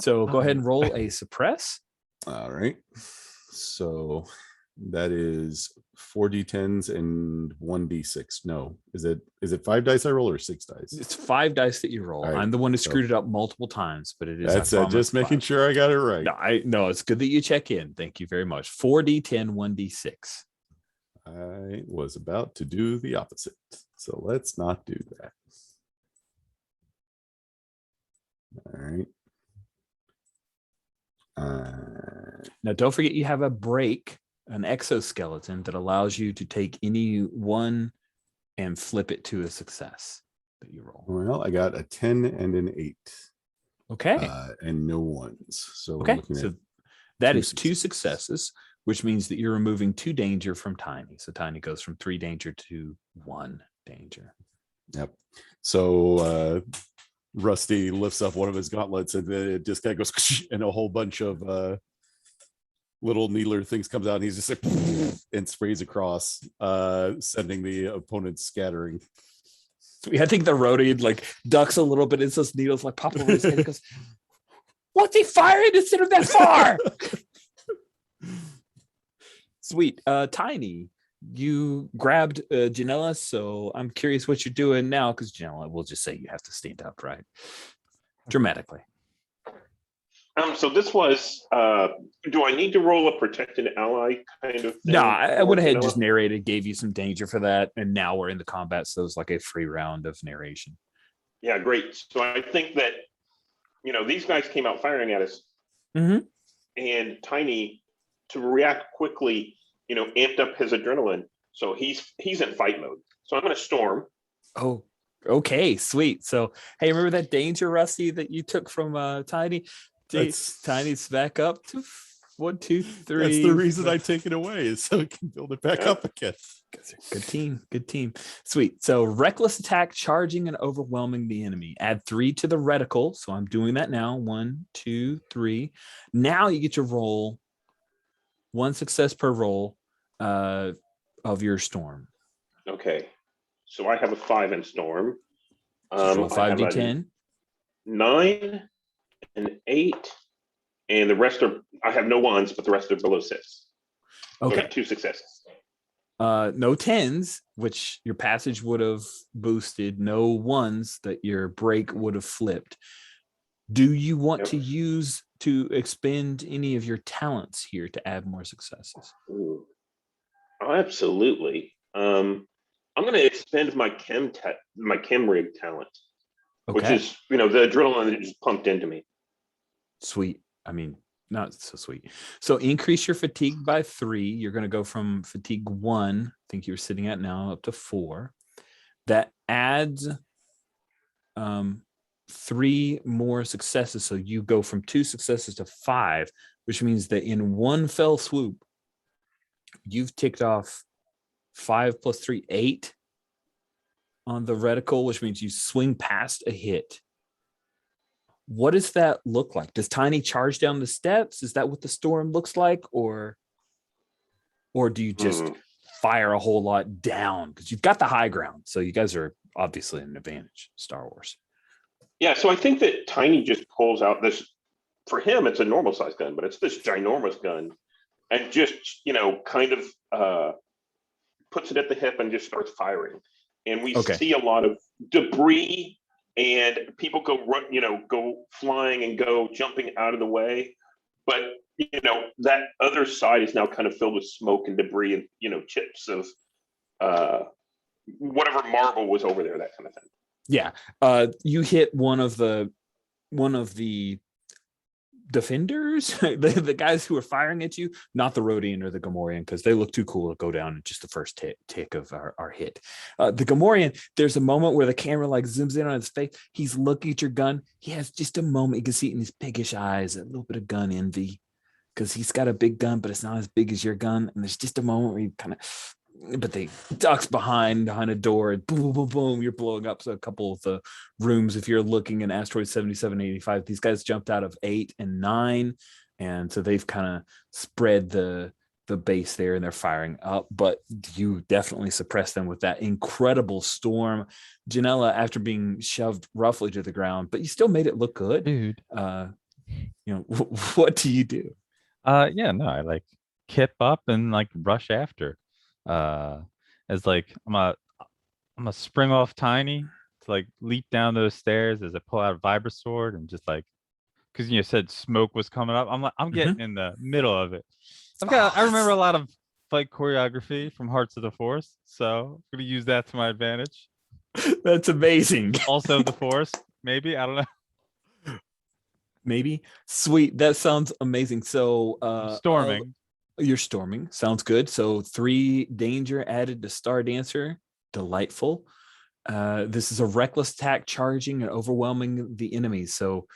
A: So go ahead and roll a suppress.
B: All right. So that is 4d10s and 1d6. No, is it 5 dice I roll or 6 dice?
A: It's 5 dice that you roll.
B: Right.
A: I'm the one who screwed it up multiple times, but it is.
B: That's just making sure I got it right.
A: No, it's good that you check in. Thank you very much. 4d10, 1d6.
B: I was about to do the opposite, so let's not do that. All right.
A: Now, don't forget you have a break, an exoskeleton that allows you to take any one and flip it to a success that you roll.
B: Well, I got a 10 and an 8.
A: Okay.
B: And no ones. So we're
A: Okay.
B: looking
A: So
B: at
A: that
B: two
A: is 2 successes, which means that you're removing 2 danger from Tiny. So Tiny goes from 3 danger to 1 danger.
B: Yep. So Rusty lifts up one of his gauntlets and then it just kind of goes and a whole bunch of little needler things comes out and he's just like and sprays across, sending the opponents scattering.
A: I think the roadie like ducks a little bit. It's those needles like pop over his head. He goes, "What's he firing instead of that far?" Sweet. Tiny, you grabbed Janella, so I'm curious what you're doing now, because Janella will just say you have to stand up, right? Dramatically.
D: So this was, do I need to roll a protected ally kind of thing?
A: No, I went ahead and
D: Janella?
A: just narrated, gave you some danger for that, and now we're in the combat, so it's like a free round of narration.
D: Yeah, great. So I think that, these guys came out firing at us.
A: Mm-hmm.
D: And Tiny, to react quickly, amped up his adrenaline. So he's in fight mode. So I'm going to storm.
A: Oh, okay, sweet. So, hey, remember that danger, Rusty, that you took from Tiny? Tiny's back up to 1, 2, 3.
B: That's the reason I take it away, is so I can build it back up again.
A: Good team. Sweet. So reckless attack, charging and overwhelming the enemy. Add 3 to the reticle. So I'm doing that now. 1, 2, 3. Now you get to roll 1 success per roll of your storm.
D: Okay. So I have a 5 in storm.
A: Roll 5d10.
D: 9 and 8. And the rest are, I have no 1s, but the rest are below 6.
A: Okay.
D: So I got 2 successes.
A: No 10s, which your passage would have boosted. No 1s that your break would have flipped. Do you want to use to expend any of your talents here to add more successes?
D: Ooh. Oh, absolutely. I'm going to expend my chem rig talent, which is, the adrenaline that just pumped into me.
A: Sweet. I mean, not so sweet. So increase your fatigue by 3. You're going to go from fatigue 1, I think you're sitting at now, up to 4. That adds 3 more successes. So you go from 2 successes to 5, which means that in one fell swoop, you've ticked off 5 plus 3, 8 on the reticle, which means you swing past a hit. What does that look like? Does Tiny charge down the steps? Is that what the storm looks like? Or do you just fire a whole lot down? Because you've got the high ground. So you guys are obviously an advantage, Star Wars.
D: Yeah, so I think that Tiny just pulls out this, for him, it's a normal size gun, but it's this ginormous gun. And just, kind of puts it at the hip and just starts firing. And we see a lot of debris and people go flying and go jumping out of the way. But, that other side is now kind of filled with smoke and debris and, chips of whatever marble was over there, that kind of thing.
A: Yeah. You hit one of the defenders, the guys who are firing at you, not the Rhodian or the Gamorrean, because they look too cool to go down in just the first tick of our hit. The Gamorrean, there's a moment where the camera like zooms in on his face. He's looking at your gun. He has just a moment. You can see it in his piggish eyes, a little bit of gun envy, because he's got a big gun, but it's not as big as your gun. And there's just a moment where he kind of, but they ducks behind a door and boom, boom, boom, boom, you're blowing up. So a couple of the rooms, if you're looking in asteroid 7785, these guys jumped out of 8 and 9. And so they've kind of spread the base there and they're firing up, but you definitely suppress them with that incredible storm. Janella, after being shoved roughly to the ground, but you still made it look good.
C: Dude.
A: What do you do?
C: I like kip up and like rush after. As like I'm a spring off Tiny to like leap down those stairs as I pull out a vibra sword and just like, because you said smoke was coming up. I'm getting in the middle of it. I remember a lot of fight choreography from Hearts of the Force, so I'm gonna use that to my advantage.
A: That's amazing.
C: Also the Force, maybe, I don't know.
A: Maybe. Sweet. That sounds amazing. So
C: Storming.
A: You're storming. Sounds good. So 3 danger added to Star Dancer. Delightful. This is a reckless attack, charging and overwhelming the enemy. So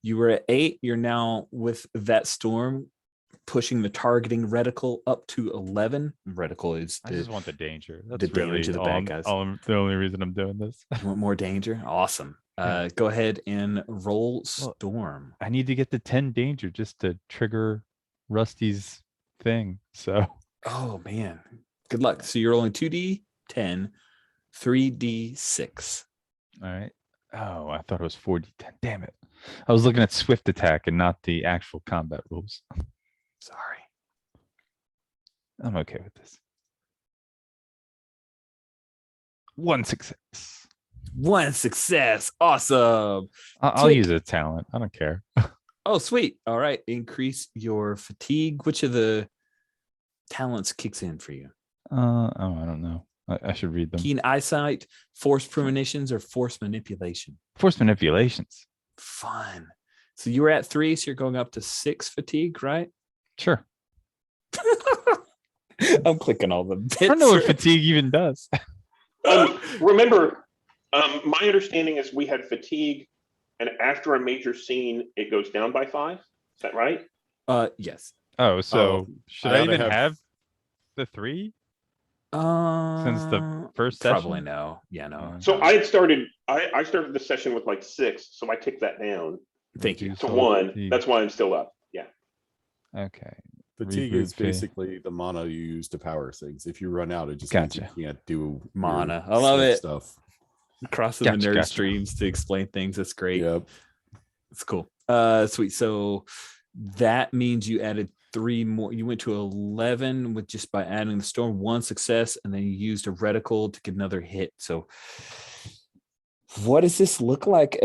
A: you were at 8. You're now with that storm, pushing the targeting reticle up to 11. Reticle is
C: I just want the danger. That's
A: the damage
C: really
A: of the bad guys.
C: the only reason I'm doing this.
A: You want more danger? Awesome.
C: Yeah.
A: Go ahead and roll storm.
C: I need to get the 10 danger just to trigger Rusty's thing. So
A: Oh man, good luck. So you're rolling 2d10, 3d6.
C: all right. Oh, I thought it was 4d10. Damn it. I was looking at swift attack and not the actual combat rules.
A: Sorry.
C: I'm okay with this. 1 success.
A: 1 success. Awesome.
C: I'll use a talent. I don't care.
A: Oh, sweet. All right. Increase your fatigue. Which of the talents kicks in for you?
C: I don't know. I should read them.
A: Keen eyesight, force premonitions, or force manipulation?
C: Force manipulations.
A: Fun. So you were at 3, so you're going up to 6 fatigue, right?
C: Sure.
A: I'm clicking all the bits.
C: I don't know what fatigue even does.
D: Remember, my understanding is we had fatigue, and after a major scene, it goes down by 5. Is that right?
A: Yes.
C: Oh, so should I
B: ought to
C: even have the 3? Since the first session?
A: Probably no. Yeah, no.
D: So I had started. I started the session with like 6, so I ticked that down
A: Thank you.
D: to 1. That's why I'm still up. Yeah.
C: Okay.
B: Fatigue
C: Reboot
B: is
C: fee.
B: basically the mana you use to power things. If you run out, it just
C: Gotcha.
B: means you can't do
A: Mana.
B: your
A: I love
B: stuff
A: it.
B: Stuff.
A: Crossing the nerd
C: Gotcha.
A: streams to explain things. That's great.
B: Yep.
A: It's cool. Sweet. So that means you added 3 more. You went to 11 with just by adding the storm, 1 success, and then you used a reticle to get another hit. So what does this look like?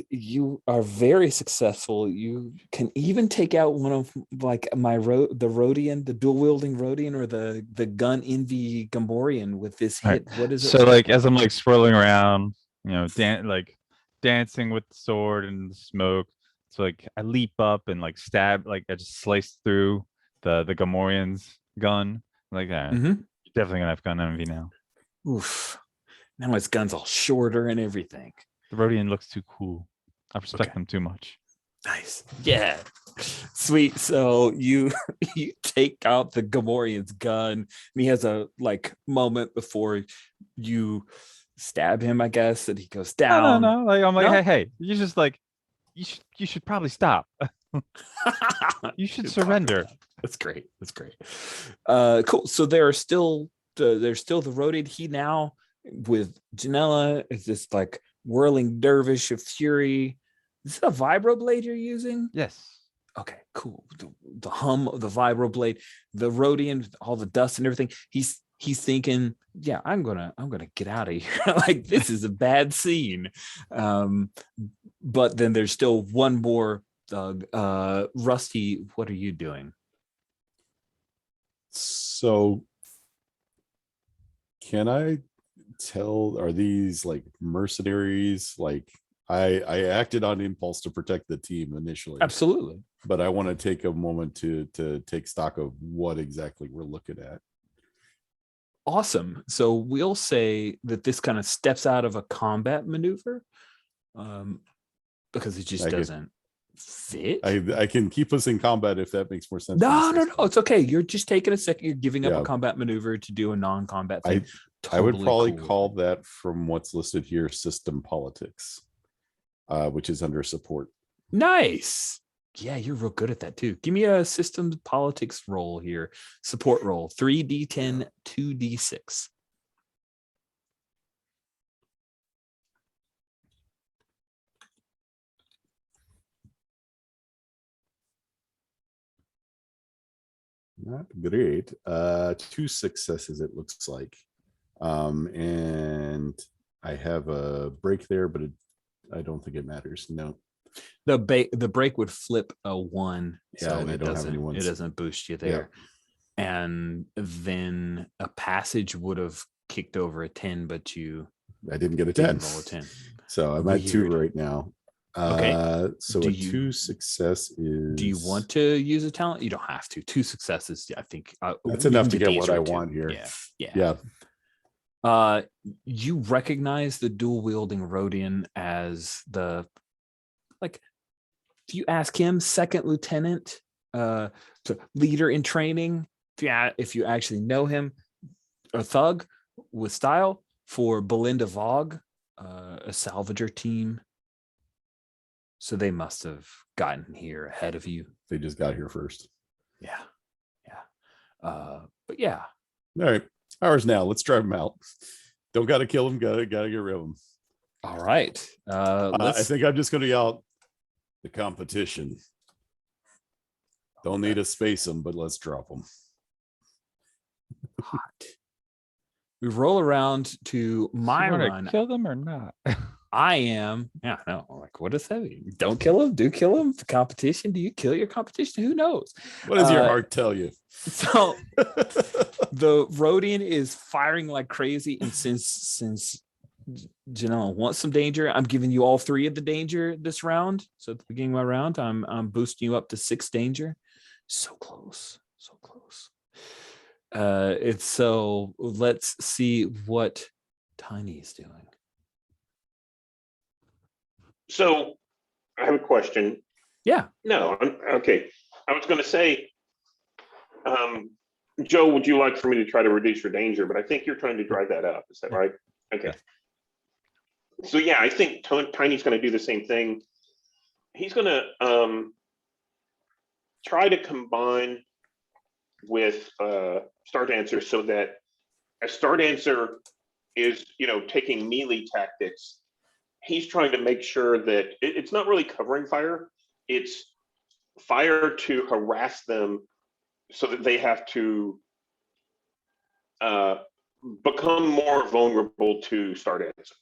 A: You are very successful. You can even take out one of like the Rhodian, the dual wielding Rhodian, or the gun envy Gamborian with this hit.
C: Right.
A: What is it?
C: So like as I'm like swirling around, dancing with the sword and the smoke. So like I leap up and like stab, like I just slice through the Gamorrean's gun. Like that.
A: Mhm.
C: You're definitely gonna have gun envy now.
A: Oof. Now his gun's all shorter and everything.
C: The Rhodian looks too cool. I respect
A: Okay.
C: him too much.
A: Nice. Yeah. Sweet. So you take out the Gamorrean's gun, and he has a like moment before you stab him, I guess, that he goes down.
C: No. Like I'm like,
A: No?
C: hey, you just like you should probably stop. You should
A: Good
C: surrender.
A: talk. That's great. That's great. Cool. So there's still the Rhodian. He now with Janella is this like whirling dervish of fury. Is it a vibroblade you're using?
C: Yes.
A: Okay, cool. The hum of the vibroblade, the Rhodian, all the dust and everything. He's thinking, yeah, I'm gonna get out of here. Like this is a bad scene. But then there's still one more. Rusty, what are you doing?
B: So can I tell, are these like mercenaries? Like I acted on impulse to protect the team initially.
A: Absolutely.
B: But I want to take a moment to take stock of what exactly we're looking at.
A: Awesome. So we'll say that this kind of steps out of a combat maneuver, because it just doesn't fit.
B: I can keep us in combat if that makes more sense.
A: No. It's okay. You're just taking a second. You're giving up a combat maneuver to do a non-combat thing.
B: I would
A: Totally
B: probably
A: cool.
B: call that, from what's listed here, system politics, which is under support.
A: Nice. Yeah, you're real good at that too. Give me a systems politics roll here. Support roll. 3d10, 2d6.
B: Not great. 2 successes, it looks like. And I have a break there, but I don't think it matters. No.
A: The break would flip a 1, so
B: and I
A: it
B: don't have any ones.
A: doesn't boost you there. And then a passage would have kicked over a 10, but you
B: I didn't get a
A: didn't
B: 10.
A: roll a 10.
B: So I'm at 2
A: Weird.
B: right now.
A: Okay.
B: So
A: Do
B: a
A: you-
B: 2 success is.
A: Do you want to use a talent? You don't have to. 2 successes, I think.
B: That's
A: we
B: enough
A: can
B: to
A: get
B: get
A: these
B: what I
A: right, too.
B: want here.
A: Yeah.
B: Yeah.
A: You recognize the dual wielding Rhodian as the, like, if you ask him, second lieutenant, so leader in training. If you actually know him, a thug with style for Belinda Vogue, a salvager team. So they must have gotten here ahead of you.
B: They just got here first.
A: Yeah. But yeah.
B: All right. Ours now. Let's drive them out. Don't got to kill them. Got to get rid of them.
A: All right.
B: I think I'm just going to yell the competition. Don't need to space them, but let's drop them.
A: Hot. We roll around to my run.
C: Kill them or not?
A: I am. Yeah, no. Like, what does that mean? Don't kill him. Do kill him. The competition. Do you kill your competition? Who knows?
B: What does your heart tell you?
A: So the Rhodian is firing like crazy, and since Janelle wants some danger, I'm giving you all 3 of the danger this round. So at the beginning of my round, I'm boosting you up to 6 danger. So close. It's so. Let's see what Tiny is doing.
D: So I have a question.
A: Yeah.
D: No, okay. I was going to say, Joe, would you like for me to try to reduce your danger? But I think you're trying to drive that up. Is that right? Okay. So yeah, I think Tiny's going to do the same thing. He's going to try to combine with Star Dancer so that a Star Dancer is, taking melee tactics. He's trying to make sure that it's not really covering fire. It's fire to harass them so that they have to become more vulnerable to Star Dancer.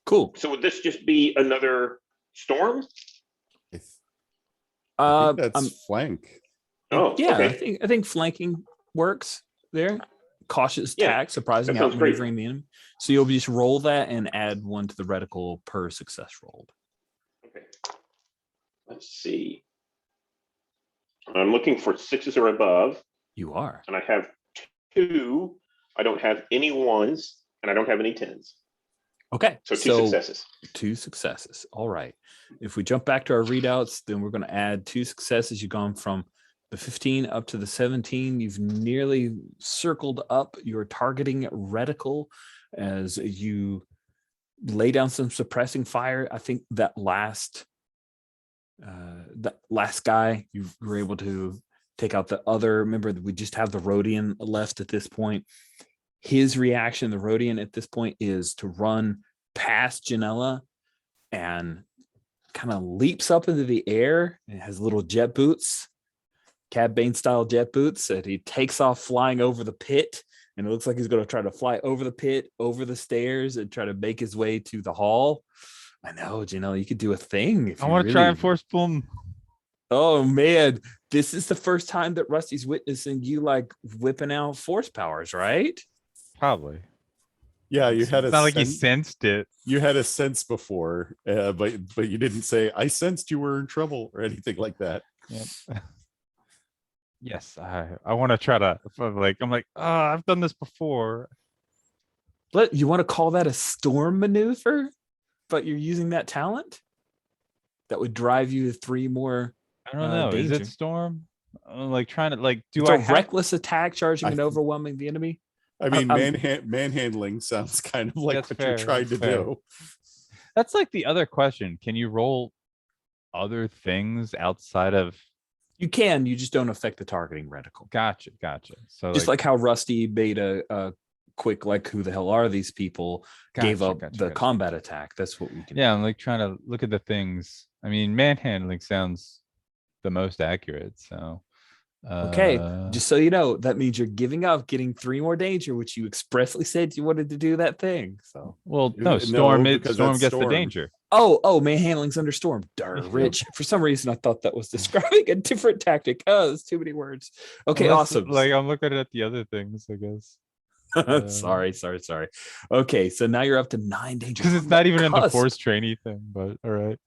A: Cool.
D: So would this just be another storm?
B: I think that's flank.
D: Oh,
A: yeah.
D: okay.
A: I think flanking works there. Cautious tack, surprising
D: sounds
A: outmaneuvering the enemy. So you'll just roll that and add 1 to the reticle per success rolled.
D: Okay. Let's see. I'm looking for 6s or above.
A: You are.
D: And I have 2. I don't have any 1s, and I don't have any 10s.
A: Okay.
D: So 2 successes.
A: 2 successes. All right. If we jump back to our readouts, then we're going to add 2 successes. You've gone from the 15 up to the 17. You've nearly circled up your targeting reticle as you lay down some suppressing fire. I think that last guy, you were able to take out the other. Remember that we just have the Rhodian left at this point. His reaction, the Rhodian at this point, is to run past Janella and kind of leaps up into the air and has little jet boots, Cad Bane style jet boots, and he takes off flying over the pit. And it looks like he's going to try to fly over the pit, over the stairs, and try to make his way to the hall. I know, Janelle, you could do a thing.
C: I want to try and force pull him.
A: Oh man, this is the first time that Rusty's witnessing you like whipping out force powers, right?
C: Probably.
B: Yeah, you had
C: It's not like he sensed it.
B: You had a sense before, but you didn't say, I sensed you were in trouble or anything like that.
C: Yep. Yes, I want to try to, I'm like, I've done this before.
A: But you want to call that a storm maneuver? But you're using that talent? That would drive you to 3 more.
C: I don't know.
A: danger.
C: Is it storm? Like trying to do
A: it's
C: I
A: a reckless attack charging and overwhelming the enemy?
B: I mean, manhandling sounds kind of like what you're trying to do.
C: That's like the other question. Can you roll other things outside of?
A: You can, you just don't affect the targeting reticle.
C: Gotcha. So
A: just like how Rusty made a quick, like, who the hell are these people? Gave up the combat attack. That's what we can.
C: Yeah, I'm like trying to look at the things. I mean, manhandling sounds the most accurate. So
A: okay, just so you know, that means you're giving up getting 3 more danger, which you expressly said you wanted to do that thing. So
C: no, storm gets the danger.
A: Oh, manhandling's under storm. Darn, Rich. For some reason, I thought that was describing a different tactic. Oh, there's too many words. Okay, awesome.
C: Like I'm looking at the other things, I guess.
A: Sorry. Okay, so now you're up to 9 danger.
C: Because it's not even in the
A: cusp.
C: force trainee thing, but all right.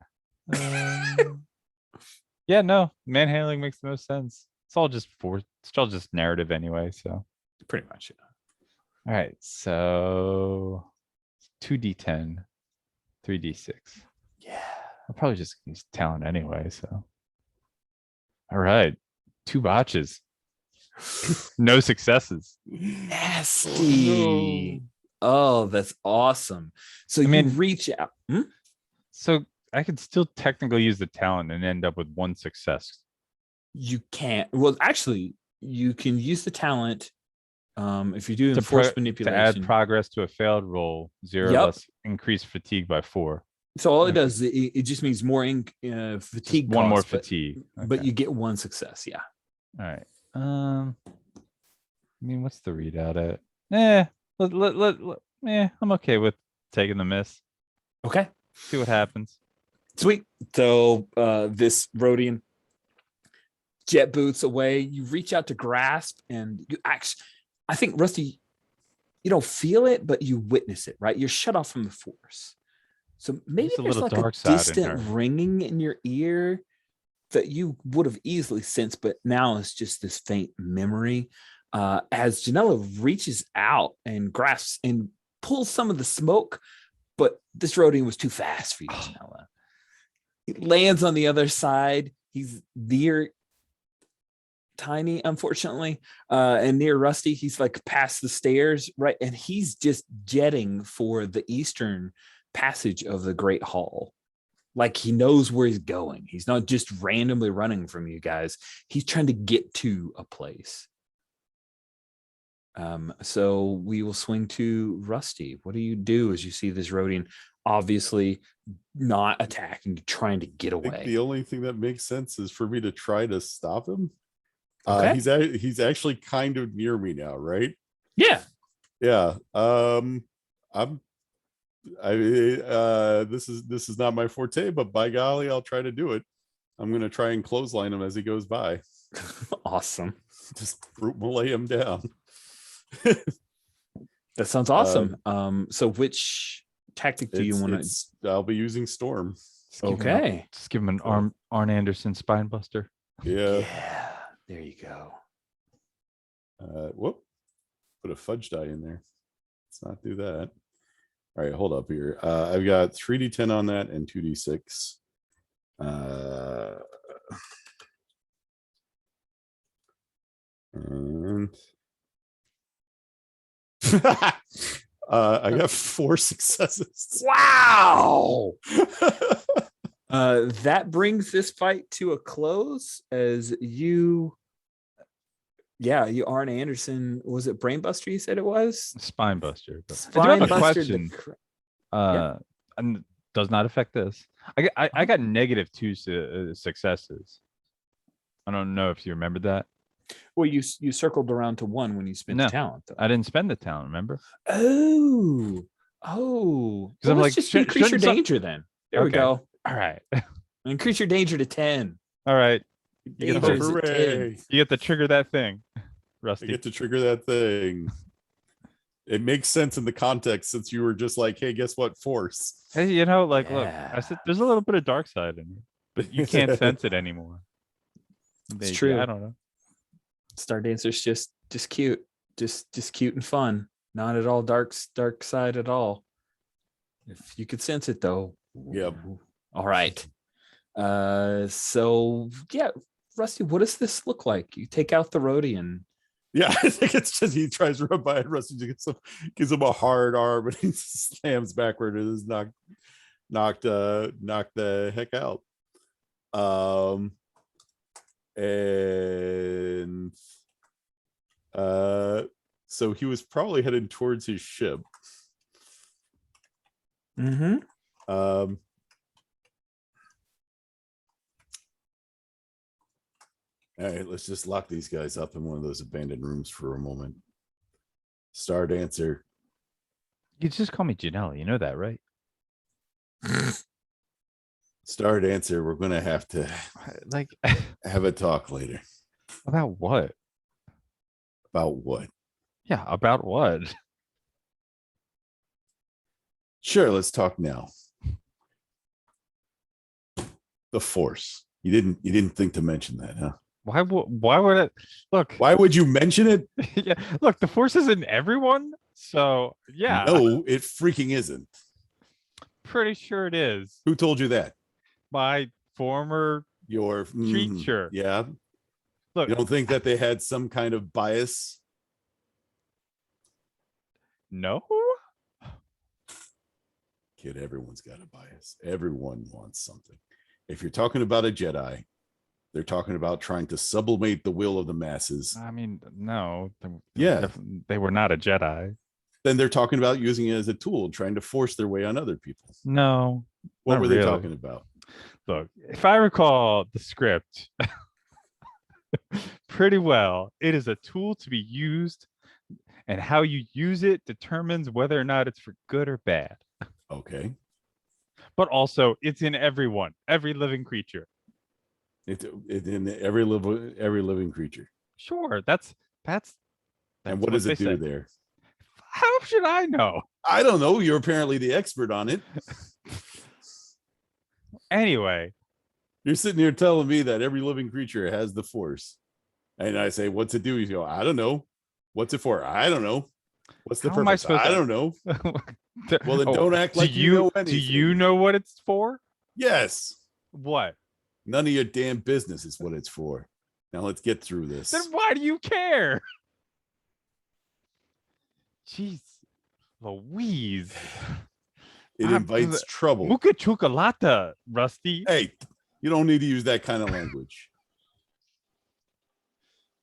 C: Yeah, no, manhandling makes the most sense. It's all just narrative anyway. So
A: Pretty much. Yeah.
C: all right, so 2d10, 3d6.
A: Yeah.
C: I'll probably just use talent anyway. So all right, 2 botches, no successes.
A: Nasty. Oh, that's awesome. So
C: I
A: you
C: mean-
A: reach out.
C: So I could still technically use the talent and end up with 1 success.
A: You can't. Well, actually, you can use the talent if you're doing
C: To
A: force
C: to
A: manipulation.
C: add progress to a failed roll, 0
A: Yep.
C: less increase fatigue by 4.
A: So all it
C: Okay.
A: does, it just means more fatigue.
C: Just 1 more
A: cost, but-
C: fatigue.
A: but
C: Okay.
A: you get 1 success. Yeah.
C: All right. I mean, what's the readout at? I'm okay with taking the miss.
A: Okay.
C: See what happens.
A: Sweet. So this Rhodian jet boots away. You reach out to grasp, and you actually, I think, Rusty, you don't feel it, but you witness it, right? You're shut off from the force. So maybe
C: There's a
A: there's
C: little
A: like a
C: dark side in
A: distant
C: her.
A: ringing in your ear that you would have easily sensed, but now it's just this faint memory. As Janella reaches out and grasps and pulls some of the smoke, but this Rhodian was too fast for you, Janella. He lands on the other side. He's near Tiny, unfortunately, and near Rusty. He's like past the stairs, right? And he's just jetting for the eastern passage of the Great Hall. Like he knows where he's going. He's not just randomly running from you guys. He's trying to get to a place. So we will swing to Rusty. What do you do as you see this Rhodian obviously not attacking, trying to get
B: I think
A: away?
B: the only thing that makes sense is for me to try to stop him.
A: Okay.
B: He's actually kind of near me now, right?
A: Yeah.
B: Yeah. This is not my forte, but by golly, I'll try to do it. I'm gonna try and clothesline him as he goes by.
A: Awesome.
B: Just brute lay him down.
A: That sounds awesome. So which tactic do you want to?
B: I'll be using Storm.
A: Okay.
C: Just give him an Arn Anderson spine buster.
B: Yeah.
A: Yeah. There you go.
B: Whoop. Put a fudge die in there. Let's not do that. All right, hold up here. I've got 3d10 on that and 2d6. And I got 4 successes.
A: Wow. That brings this fight to a close as you Arn Anderson, was it Brainbuster you said it was?
C: Spine buster. But I do have a
A: Spinebuster
C: question.
A: Yeah.
C: And does not affect this. I got -2 successes. I don't know if you remember that.
A: Well, you circled around to 1 when you spent
C: No.
A: the talent, though.
C: I didn't spend the talent, remember?
A: Oh.
C: Because
A: Well,
C: I'm
A: let's
C: like,
A: just increase your danger then. There we
C: Okay.
A: go.
C: All right.
A: Increase your danger to 10.
C: All right.
A: Your
C: You
A: danger is at
B: Hooray.
A: 10.
C: You get to trigger that thing,
B: I
C: Rusty.
B: get to trigger that thing. It makes sense in the context since you were just like, hey, guess what? Force.
C: Hey, look, I
A: Yeah.
C: said there's a little bit of dark side in it, but you can't sense it anymore. Maybe,
A: true.
C: I don't know.
A: Star Dancer's just cute. Just cute and fun. Not at all dark side at all. If you could sense it though.
B: Yep.
A: All right. So yeah, Rusty, what does this look like? You take out the Rhodian.
B: Yeah, I think it's just he tries to run by and Rusty gives him a hard arm and he slams backward and is knocked the heck out. And so he was probably headed towards his ship.
A: Mm-hmm.
B: All right, let's just lock these guys up in one of those abandoned rooms for a moment. Star Dancer.
C: You just call me Janelle. You know that, right?
B: Star Dancer, we're gonna have to
C: Like,
B: have a talk later.
C: about what?
B: About what?
C: Yeah, about what?
B: Sure, let's talk now. The Force. You didn't think to mention that, huh?
C: Why would it look?
B: Why would you mention it?
C: Yeah, look, the force is in everyone. So yeah,
B: No, it freaking isn't.
C: pretty sure it is.
B: Who told you that?
C: My former
B: Your
C: teacher.
B: Yeah.
C: Look,
B: You don't think that they had some kind of bias?
C: no.
B: Kid, everyone's got a bias. Everyone wants something. If you're talking about a Jedi, they're talking about trying to sublimate the will of the masses.
C: I mean, no.
B: Yeah.
C: They were not a Jedi.
B: Then they're talking about using it as a tool, trying to force their way on other people.
C: No.
B: What
C: not
B: were they
C: really.
B: talking about?
C: Look, if I recall the script pretty well, it is a tool to be used, and how you use it determines whether or not it's for good or bad.
B: Okay.
C: But also, it's in everyone, every living creature.
B: It's in every living creature.
C: Sure, that's
B: And what does it do there?
C: How should I know?
B: I don't know. You're apparently the expert on it.
C: Anyway,
B: You're sitting here telling me that every living creature has the Force. And I say, what's it do? You go, I don't know. What's it for? I don't know. What's the
C: How am I
B: purpose?
C: supposed
B: I
C: to-
B: don't know. Well, then don't act
C: do
B: like you know anything.
C: Do you know what it's for?
B: Yes.
C: What?
B: None of your damn business is what it's for. Now let's get through this.
C: Then why do you care? Jeez, Louise.
B: It invites trouble.
C: Muka chocolata, Rusty.
B: Hey, you don't need to use that kind of language.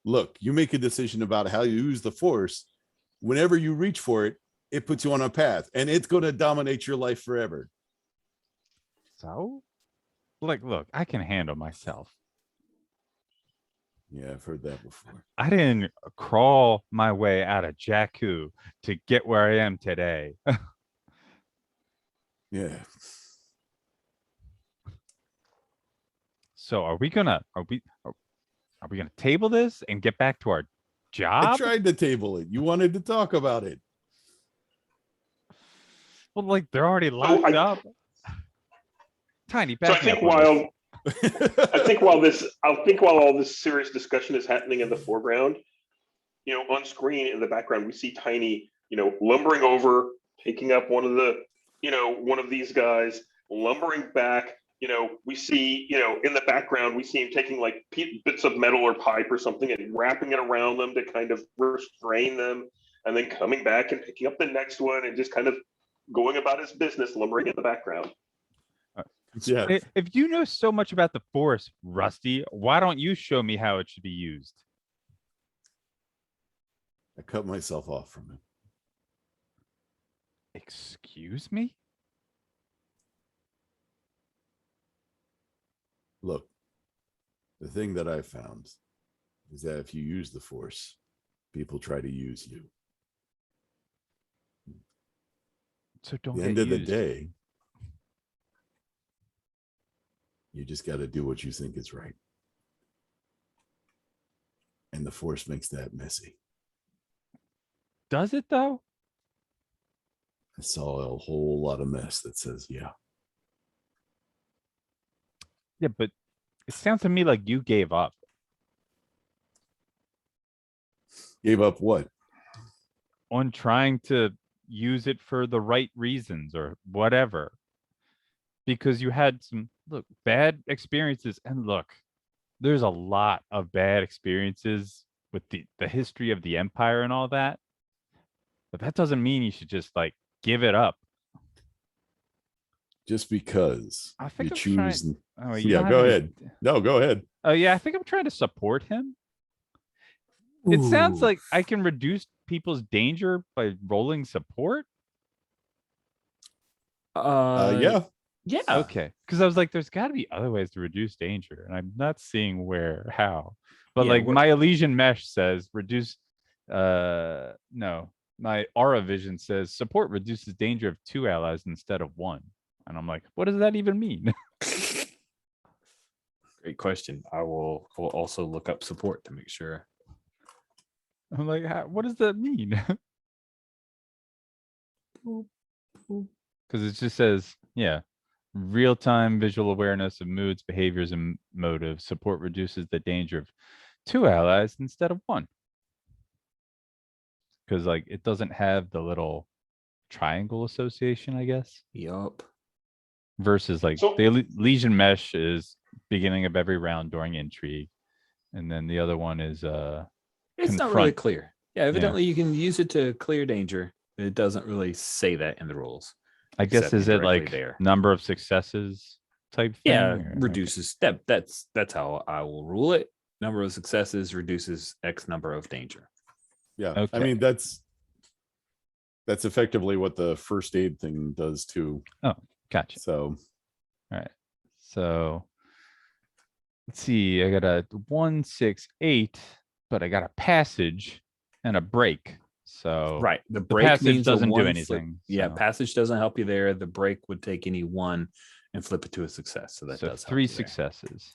B: Look, you make a decision about how you use the Force. Whenever you reach for it, it puts you on a path, and it's going to dominate your life forever.
C: So, look, I can handle myself.
B: Yeah, I've heard that before.
C: I didn't crawl my way out of Jakku to get where I am today.
B: Yeah.
C: So, are we gonna table this and get back to our job?
B: I tried to table it. You wanted to talk about it.
C: Well, like they're already locked up. Tiny back.
D: So I think while all this serious discussion is happening in the foreground, on screen in the background, we see Tiny, lumbering over, picking up one of these guys, lumbering back. We see, in the background, we see him taking like bits of metal or pipe or something and wrapping it around them to kind of restrain them, and then coming back and picking up the next one and just kind of going about his business, lumbering in the background.
B: Yeah.
C: If you know so much about the Force, Rusty, why don't you show me how it should be used?
B: I cut myself off from him.
C: Excuse me?
B: Look, the thing that I found is that if you use the Force, people try to use you.
C: So don't
B: At the
C: get
B: end of the
C: used.
B: day, you just got to do what you think is right. And the Force makes that messy.
C: Does it though?
B: I saw a whole lot of mess that says, yeah.
C: Yeah, but it sounds to me like you gave up.
B: Gave up what?
C: On trying to use it for the right reasons or whatever. Because you had some bad experiences, and there's a lot of bad experiences with the history of the Empire and all that. But that doesn't mean you should just give it up.
B: Just because
C: I think
B: you
C: I'm
B: choose.
C: Oh,
B: Yeah, go ahead. No, go ahead.
C: Oh, yeah, I think I'm trying to support him. It sounds like I can reduce people's danger by rolling support.
B: Yeah.
A: Yeah.
C: Okay, because I was like, there's got to be other ways to reduce danger, and I'm not seeing how. But
A: Yeah,
C: my Elysian mesh says reduce. No, my aura vision says support reduces danger of 2 allies instead of 1, and I'm like, what does that even mean?
A: Great question. Will also look up support to make sure.
C: I'm like, what does that mean? Because it just says, yeah, real-time visual awareness of moods, behaviors, and motives. Support reduces the danger of 2 allies instead of 1. Because like it doesn't have the little triangle association, I guess.
A: Yup.
C: Versus like
D: So-
C: the Legion mesh is beginning of every round during intrigue, and then the other one is
A: It's not really
C: confront.
A: clear. Yeah, evidently you can use it to clear danger. It doesn't really say that in the rules.
C: I guess
A: except
C: is it
A: indirectly
C: like
A: there.
C: number of successes type thing?
A: Yeah,
C: or-
A: reduces that's how I will rule it. Number of successes reduces X number of danger.
B: Yeah. I
C: Okay.
B: mean, that's effectively what the first aid thing does too.
C: Gotcha.
B: So
C: All right. So let's see. I got a 1, 6, 8, but I got a passage and a break. So
A: Right. The
C: the
A: break
C: passage
A: means a
C: doesn't do
A: one
C: anything.
A: Yeah,
C: so-
A: passage doesn't help you there. The break would take any one and flip it to a success. So that
C: so
A: does help
C: 3
A: you there.
C: successes.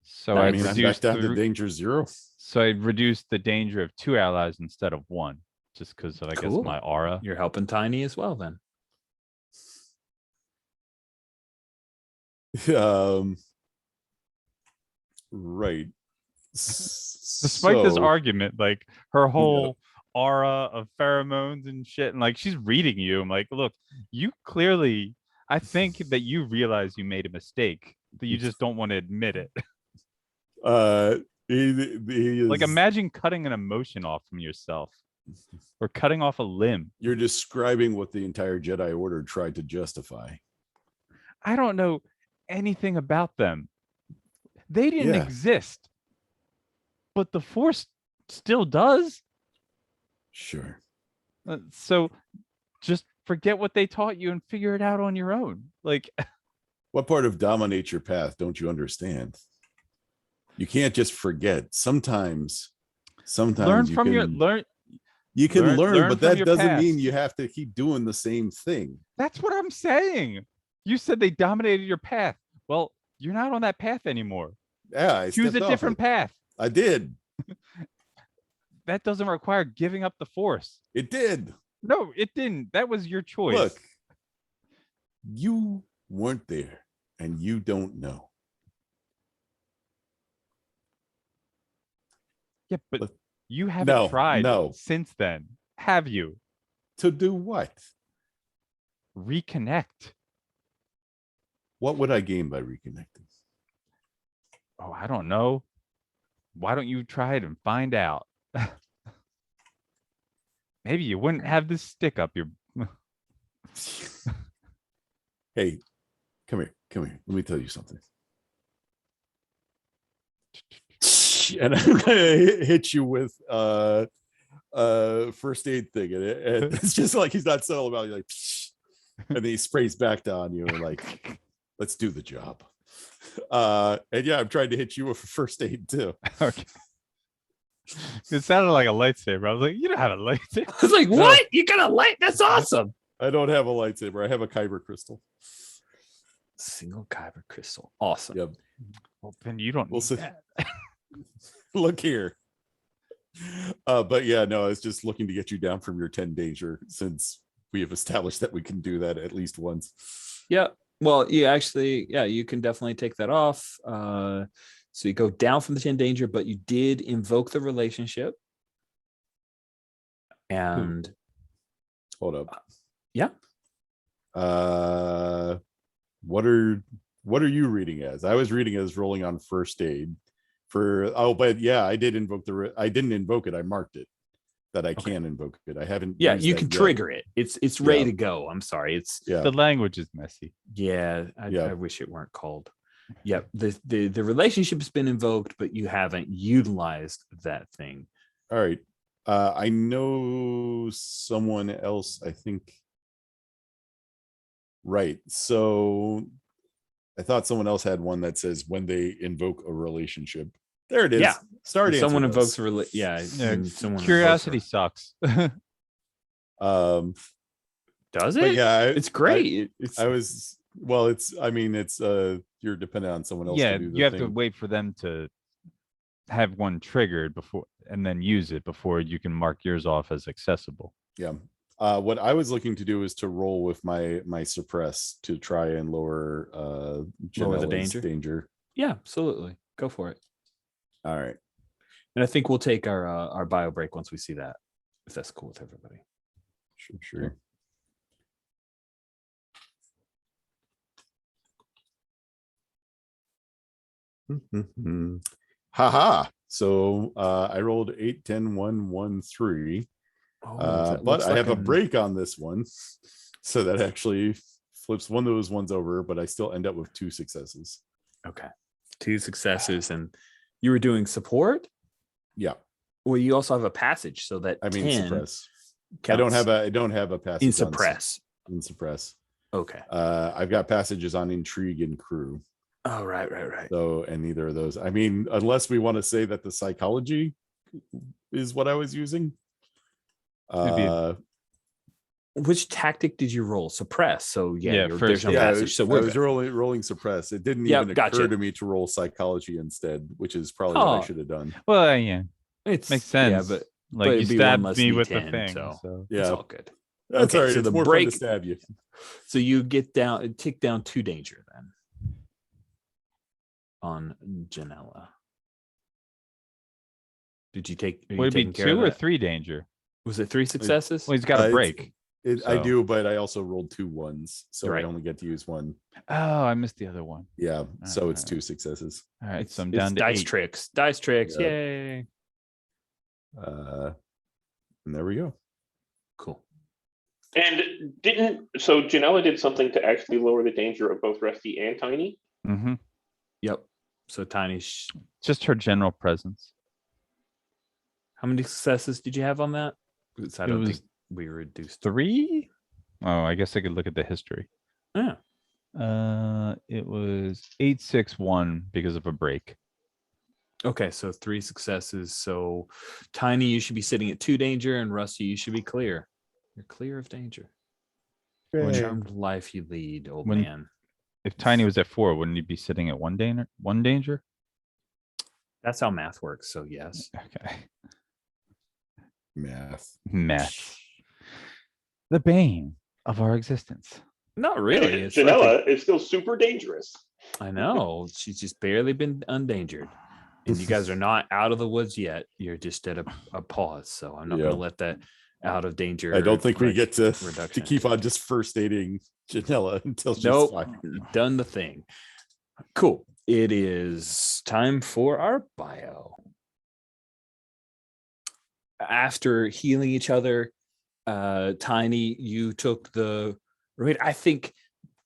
C: So
A: Nice.
B: I
C: I
B: mean, I'm back
C: reduced
B: down to danger 0.
C: so I reduced the danger of 2 allies instead of 1, just because of I guess
A: Cool.
C: my aura.
A: You're helping Tiny as well then.
B: Right.
C: Despite this
B: So-
C: argument, like her whole aura of pheromones and shit, and like she's reading you. I'm like, look, you clearly, I think that you realize you made a mistake, but you just don't want to admit it.
B: he is,
C: Like imagine cutting an emotion off from yourself or cutting off a limb.
B: you're describing what the entire Jedi Order tried to justify.
C: I don't know anything about them. They didn't
B: Yeah.
C: exist, but the Force still does.
B: Sure.
C: So just forget what they taught you and figure it out on your own. Like,
B: What part of dominate your path don't you understand? You can't just forget. Sometimes
C: learn
B: you
C: from
B: can,
C: your learn.
B: you can
C: learn
B: learn, but
C: from
B: that
C: your
B: doesn't mean
C: past.
B: you have to keep doing the same thing.
C: That's what I'm saying. You said they dominated your path. Well, you're not on that path anymore.
B: Yeah, I
C: Choose a
B: stepped off
C: different
B: it.
C: path.
B: I did.
C: That doesn't require giving up the Force.
B: It did.
C: No, it didn't. That was your choice.
B: Look, you weren't there and you don't know.
C: Yeah, but
B: Look,
C: you haven't
B: no,
C: tried
B: no.
C: since then, have you?
B: To do what?
C: Reconnect.
B: What would I gain by reconnecting?
C: Oh, I don't know. Why don't you try it and find out? Maybe you wouldn't have this stick up your.
B: Hey, come here. Come here. Let me tell you something. And I'm gonna hit you with first aid thing, and it's just like he's not subtle about it, like, and then he sprays back down you and like, let's do the job. And yeah, I'm trying to hit you with first aid too.
C: Okay. It sounded like a lightsaber. I was like, you don't have a lightsaber.
A: I was like, what? You got a light? That's awesome.
B: I don't have a lightsaber. I have a kyber crystal.
A: Single kyber crystal. Awesome.
B: Yep.
C: Well, then you don't
B: We'll
C: need
B: see.
C: that.
B: Look here. But yeah, no, I was just looking to get you down from your 10 danger, since we have established that we can do that at least once.
A: Yeah. Well, you actually, yeah, you can definitely take that off. So you go down from the 10 danger, but you did invoke the relationship. And
B: Hold up.
A: yeah.
B: What are you reading as? I was reading as rolling on first aid for, oh, but yeah, I did invoke I didn't invoke it. I marked it that I can invoke it. I haven't.
A: Yeah,
B: used
A: you
B: that
A: can
B: yet.
A: trigger it. It's ready
B: Yeah.
A: to go. I'm sorry. It's
B: Yeah.
C: The language is messy.
A: yeah,
B: Yeah.
A: I wish it weren't called. Yep. The relationship's been invoked, but you haven't utilized that thing.
B: All right. I know someone else, I think. Right. So I thought someone else had one that says when they invoke a relationship. There it is.
A: Yeah.
B: Start.
A: Someone
B: answer
A: invokes
B: those.
C: Yeah,
A: and someone
C: curiosity
A: invokes
C: sucks.
B: Um,
A: does
B: but
A: it?
B: yeah,
A: It's great. It's
B: I was, well, it's, I mean, it's you're dependent on someone else
C: Yeah,
B: to do the
C: you have
B: thing.
C: to wait for them to have one triggered before and then use it before you can mark yours off as accessible.
B: Yeah. What I was looking to do is to roll with my suppress to try and lower
A: Lower the
B: Janella's
A: danger? Yeah, absolutely. Go for it.
B: All right.
A: And I think we'll take our bio break once we see that, if that's cool with everybody.
B: Sure. Haha. So I rolled 8, 10, 1, 1, 3. But I have a break on this one. So that actually flips one of those ones over, but I still end up with 2 successes.
A: Okay. 2 successes. And you were doing support?
B: Yeah.
A: Well, you also have a passage, so that 10
B: suppress.
A: counts.
B: I don't have a passage
A: in suppress.
B: In suppress.
A: Okay.
B: I've got passages on intrigue and crew.
A: Oh, right.
B: So, and neither of those. I mean, unless we want to say that the psychology is what I was using.
A: Which tactic did you roll? Suppress. So
C: first,
A: there's no passage. So
B: I was rolling suppress. It didn't even occur to me to roll psychology instead, which is probably what I should have done.
C: Well, yeah,
A: it
C: makes sense.
A: Yeah,
C: but you stabbed me with the thing, so
A: yeah, it's all good.
B: That's all right. So it's more fun to stab you.
A: So you tick down 2 danger then on Janella. Did you take?
C: Would it be 2 or 3 danger?
A: Was it 3 successes?
C: Well, he's got a break.
B: I do, but I also rolled 2 1s, so I only get to use 1.
C: Oh, I missed the other one.
B: Yeah, so it's 2 successes.
C: All right, so I'm down to
A: dice
C: 8.
A: tricks. Dice tricks.
B: Yeah.
A: Yay!
B: And there we go.
A: Cool.
D: And Janella did something to actually lower the danger of both Rusty and Tiny.
C: Mm-hmm.
A: Yep. So Tiny.
C: Just her general presence.
A: How many successes did you have on that? Because I don't think we reduced
C: 3. Oh, I guess I could look at the history.
A: Yeah.
C: It was 8, 6, 1 because of a break.
A: Okay, so 3 successes. So Tiny, you should be sitting at 2 danger, and Rusty, you should be clear. You're clear of danger. What charmed life you lead, old man.
C: If Tiny was at 4, wouldn't he be sitting at 1 danger? 1 danger?
A: That's how math works. So yes.
C: Okay.
B: Math.
C: The bane of our existence.
A: Not really. It's
D: Janella is still super dangerous.
A: I know. She's just barely been undangered. And you guys are not out of the woods yet. You're just at a pause. So I'm not going to let that out of danger.
B: I don't think we get to keep on just first aiding Janella until she's fine.
A: Done the thing. Cool. It is time for our bio. After healing each other, Tiny, you took the right. I think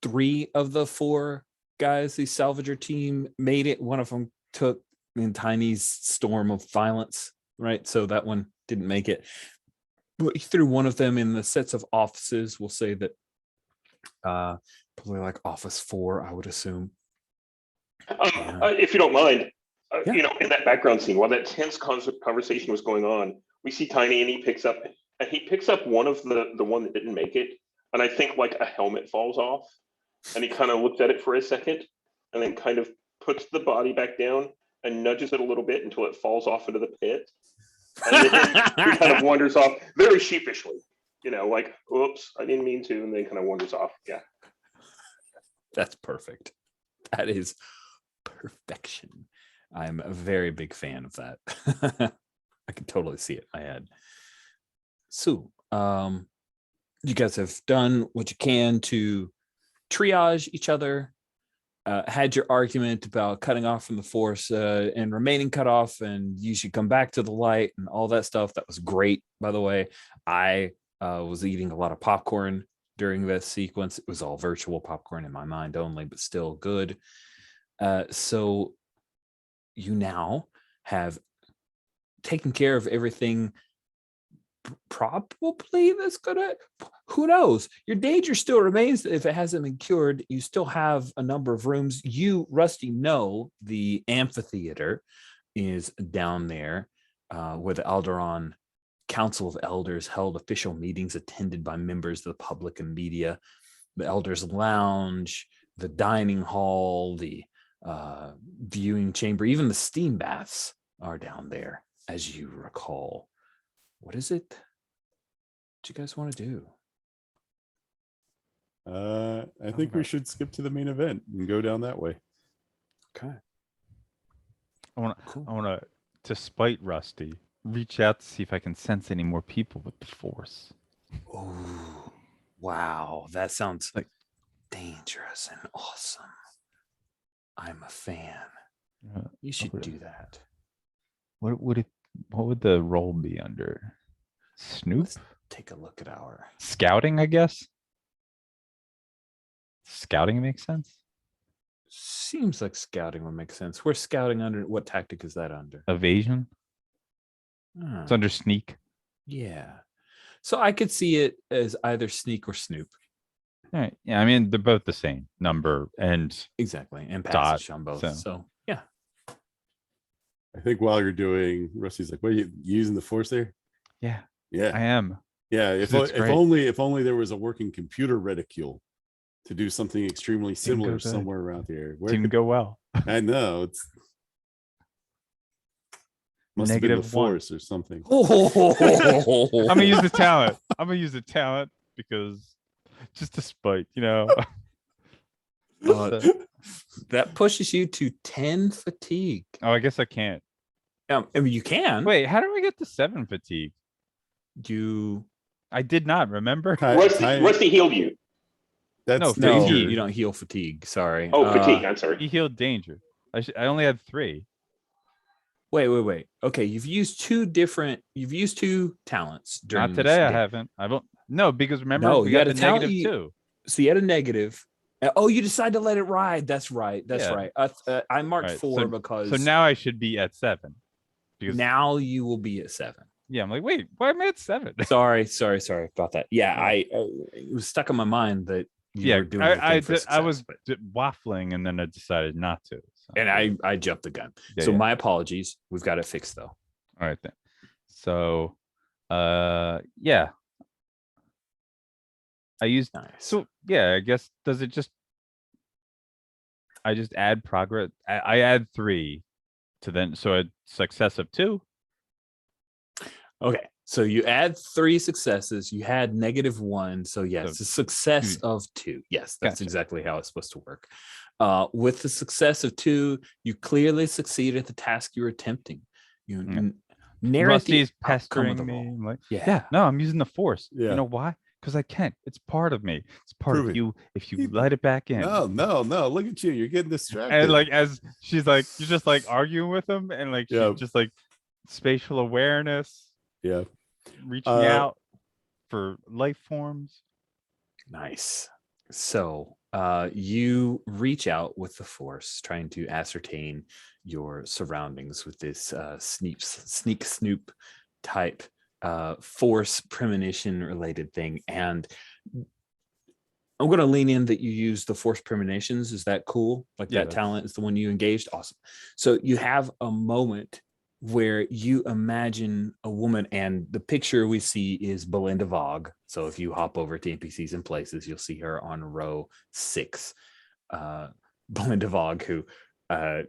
A: 3 of the 4 guys, the salvager team, made it. One of them took in Tiny's storm of violence, right? So that one didn't make it. But he threw one of them in the sets of offices. We'll say that probably like office 4, I would assume.
D: If you don't mind, in that background scene, while that tense conversation was going on, we see Tiny and he picks up one of the one that didn't make it, and I think like a helmet falls off, and he kind of looks at it for a second, and then kind of puts the body back down and nudges it a little bit until it falls off into the pit, and then he kind of wanders off very sheepishly, like, "Oops, I didn't mean to," and then kind of wanders off. Yeah,
A: that's perfect. That is perfection. I'm a very big fan of that. I can totally see it in my head. So, you guys have done what you can to triage each other, had your argument about cutting off from the force and remaining cut off, and you should come back to the light and all that stuff. That was great, by the way. I was eating a lot of popcorn during this sequence. It was all virtual popcorn in my mind only, but still good. So you now have taken care of everything probably that's gonna, who knows, your danger still remains. If it hasn't been cured, you still have a number of rooms. You, Rusty, know the amphitheater is down there where the Alderaan Council of Elders held official meetings attended by members of the public and media. The Elders Lounge, the dining hall, the viewing chamber, even the steam baths are down there, as you recall. What is it? What you guys want to do?
B: I think we should skip to the main event and go down that way.
A: Okay.
C: I want
A: Cool.
C: to spite Rusty, reach out to see if I can sense any more people with the Force.
A: Oh, wow. That sounds like dangerous and awesome. I'm a fan. You should do that.
C: What would the role be under? Snoop?
A: Let's take a look at our
C: Scouting, I guess. Scouting makes sense.
A: seems like scouting would make sense. We're scouting under what tactic is that under?
C: Evasion. It's under sneak.
A: Yeah. So I could see it as either sneak or snoop.
C: All right. Yeah, I mean they're both the same number and
A: Exactly. And
C: Dot,
A: passage on both.
C: so.
A: So yeah.
B: I think while you're doing, Rusty's like, "What are you using the Force there?"
C: yeah,
B: Yeah,
C: I am.
B: yeah.
C: It's great.
B: If only there was a working computer reticule to do something extremely similar
C: good.
B: somewhere around here. Where
C: Didn't go well.
B: I know it's must have been the
C: -1.
B: Force or something.
C: I'm gonna use the talent. I'm gonna use the talent because just to spite, you know.
A: That pushes you to 10 fatigue.
C: Oh, I guess I can't.
A: I mean, you can.
C: Wait, how do I get to 7 fatigue? I did not remember.
D: Rusty healed you.
B: That's
C: No,
A: No,
C: danger.
A: you don't heal fatigue. Sorry.
D: Oh, fatigue. I'm sorry.
C: He healed danger. I only had 3.
A: Wait. Okay, you've used two talents during
C: Not today. I
A: this day.
C: haven't. I don't. No, because remember
A: No,
C: we
A: you
C: got
A: had
C: the
A: a talent
C: negative
A: you-
C: 2.
A: So you had a negative. Oh, you decided to let it ride. That's right.
C: Yeah.
A: Right. I marked
C: Right,
A: 4 because
C: So now I should be at 7. Because
A: now you will be at 7.
C: yeah, I'm like, wait, why am I at 7?
A: Sorry about that. Yeah,
C: Oh.
A: it was stuck in my mind that you
C: Yeah,
A: were doing the thing for
C: I
A: success,
C: was
A: but-
C: waffling and then I decided not to. So.
A: and I jumped the gun.
C: Yeah,
A: So
C: yeah.
A: my apologies. We've got it fixed though.
C: All right then. So yeah. I used
A: Nice.
C: so yeah, I guess does it just I just add progress. I add 3 to then so a success of 2.
A: Okay. So you add 3 successes. You had -1. So yes,
C: So
A: a success
C: 2.
A: of 2. Yes, that's
C: Gotcha.
A: exactly how it's supposed to work. With the success of 2, you clearly succeed at the task you're attempting. You narrate
C: Rusty's
A: the outcome of
C: pestering
A: the
C: me.
A: roll.
C: I'm like,
A: Yeah.
C: yeah, no, I'm using the Force.
B: Yeah.
C: You know why? Because I can't. It's part of me. It's part
B: Prove
C: of
B: it.
C: you if you
B: Keep-
C: let it back in.
B: No. Look at you. You're getting distracted.
C: And like as she's like, you're just like arguing with him and like
B: Yeah.
C: she's just like spatial awareness,
B: yeah.
C: reaching out for life forms.
A: Nice. So you reach out with the Force, trying to ascertain your surroundings with this sneak snoop type Force premonition related thing. And I'm going to lean in that you use the Force premonitions. Is that cool? Like
C: Yeah,
A: that
C: that's-
A: talent is the one you engaged? Awesome. So you have a moment where you imagine a woman, and the picture we see is Belinda Vogue. So if you hop over to NPCs and places, you'll see her on row 6. Belinda Vogue, who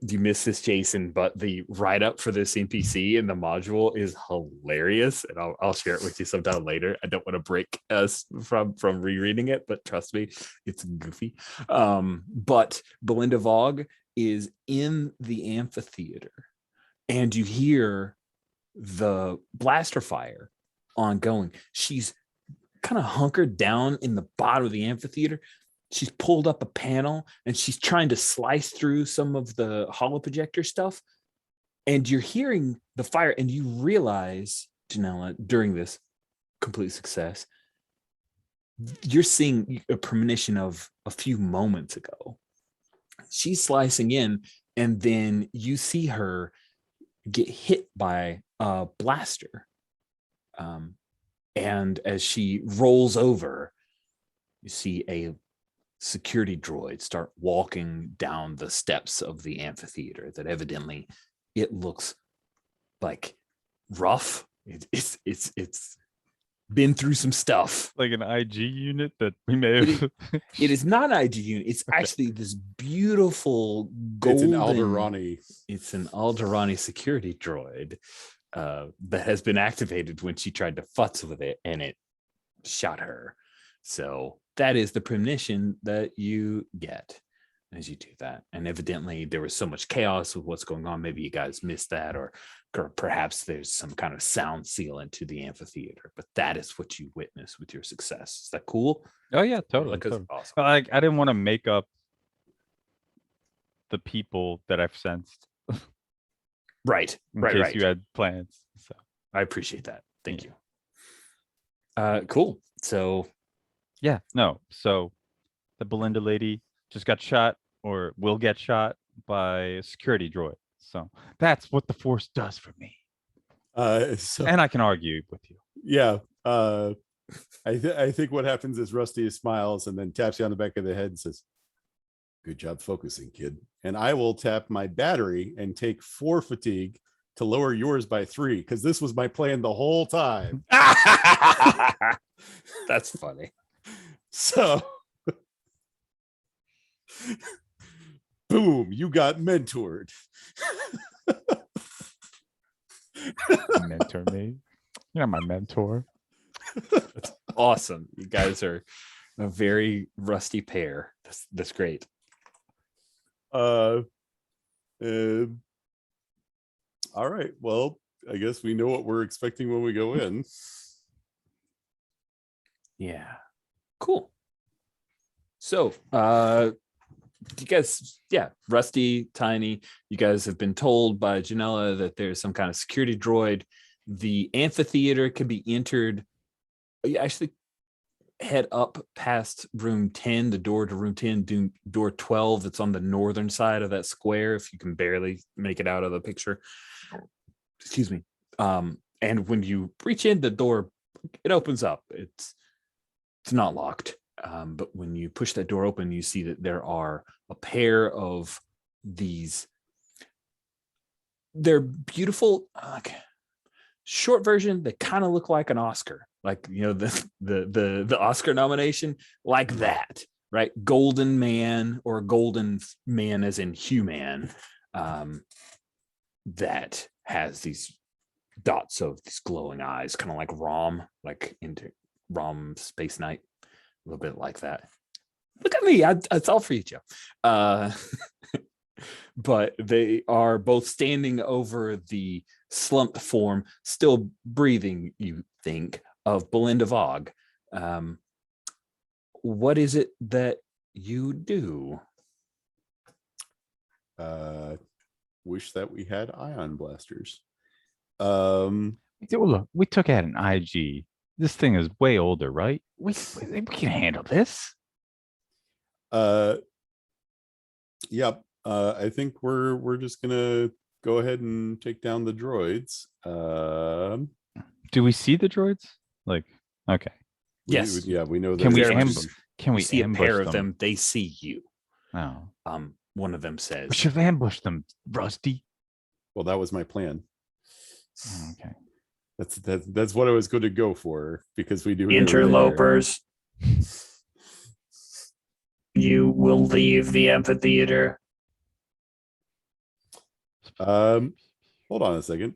A: you missed this, Jason, but the write-up for this NPC in the module is hilarious, and I'll share it with you sometime later. I don't want to break us from rereading it, but trust me, it's goofy. But Belinda Vogue is in the amphitheater, and you hear the blaster fire ongoing. She's kind of hunkered down in the bottom of the amphitheater. She's pulled up a panel and she's trying to slice through some of the holoprojector stuff. And you're hearing the fire, and you realize, Janella, during this complete success, you're seeing a premonition of a few moments ago. She's slicing in, and then you see her get hit by a blaster. And as she rolls over, you see a security droid start walking down the steps of the amphitheater that evidently it looks like rough. It's been through some stuff.
C: Like an IG unit that we may
A: It
C: have.
A: It is not an IG unit. It's actually this beautiful golden.
B: It's an Alderani.
A: It's an Alderani security droid that has been activated when she tried to futz with it, and it shot her. So that is the premonition that you get as you do that. And evidently there was so much chaos with what's going on. Maybe you guys missed that, or perhaps there's some kind of sound sealant to the amphitheater, but that is what you witness with your success. Is that cool?
C: Oh yeah, totally.
A: Like,
C: totally.
A: awesome.
C: Like I didn't want to make up the people that I've sensed
A: Right.
C: in
A: Right.
C: case
A: Right.
C: you had plans. So
A: I appreciate that. Thank you. Cool. So
C: yeah, no. So the Belinda lady just got shot or will get shot by a security droid. So that's what the Force does for me. And I can argue with you.
B: Yeah. I think what happens is Rusty smiles and then taps you on the back of the head and says, "Good job focusing, kid." And I will tap my battery and take 4 fatigue to lower yours by 3, because this was my plan the whole time.
A: that's funny.
B: So boom, you got mentored.
C: Mentor me. You're my mentor.
A: That's awesome. You guys are a very rusty pair. That's great.
B: All right. Well, I guess we know what we're expecting when we go in.
A: Yeah. Cool. So, you guys, yeah, Rusty, Tiny, you guys have been told by Janella that there's some kind of security droid. The amphitheater can be entered. You actually head up past room 10, the door to room 10, door 12. It's on the northern side of that square, if you can barely make it out of the picture. Excuse me. And when you reach in, the door, it opens up. It's not locked. But when you push that door open, you see that there are a pair of these. They're beautiful. Short version, they kind of look like an Oscar, like, you know, the Oscar nomination, like that, right? Golden man, or golden man as in human, that has these dots of these glowing eyes, kind of like Rom, like into Rom Space Knight, a little bit like that. Look at me, it's all for you, Joe. But they are both standing over the slumped form, still breathing, you think, of Belinda Vogue. What is it that you do?
B: Wish that we had ion blasters.
C: Look, we took out an IG. This thing is way older, right? We can handle this.
B: Yep. I think we're just gonna go ahead and take down the droids.
C: Do we see the droids? Like, okay.
A: Yes.
B: We know that.
C: Can we
A: They're
C: ambush?
A: just-
C: Can we
A: You see a
C: ambush
A: pair of them. They see you.
C: Oh,
A: One of them says,
C: we should have ambushed them, Rusty.
B: Well, that was my plan.
C: Oh, okay.
B: That's what I was going to go for, because we do
A: "Interlopers, you will leave the amphitheater."
B: Hold on a second.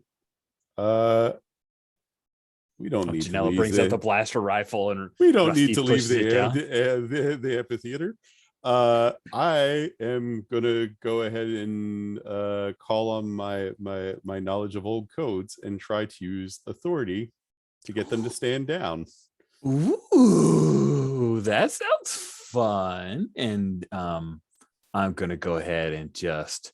B: We don't need to
A: Janella
B: leave
A: brings out the blaster rifle, and
B: we don't
A: Rusty
B: need to leave
A: pushes it down.
B: the amphitheater. I am gonna go ahead and call on my knowledge of old codes and try to use authority to get them to stand down.
A: Ooh, that sounds fun. And I'm gonna go ahead and just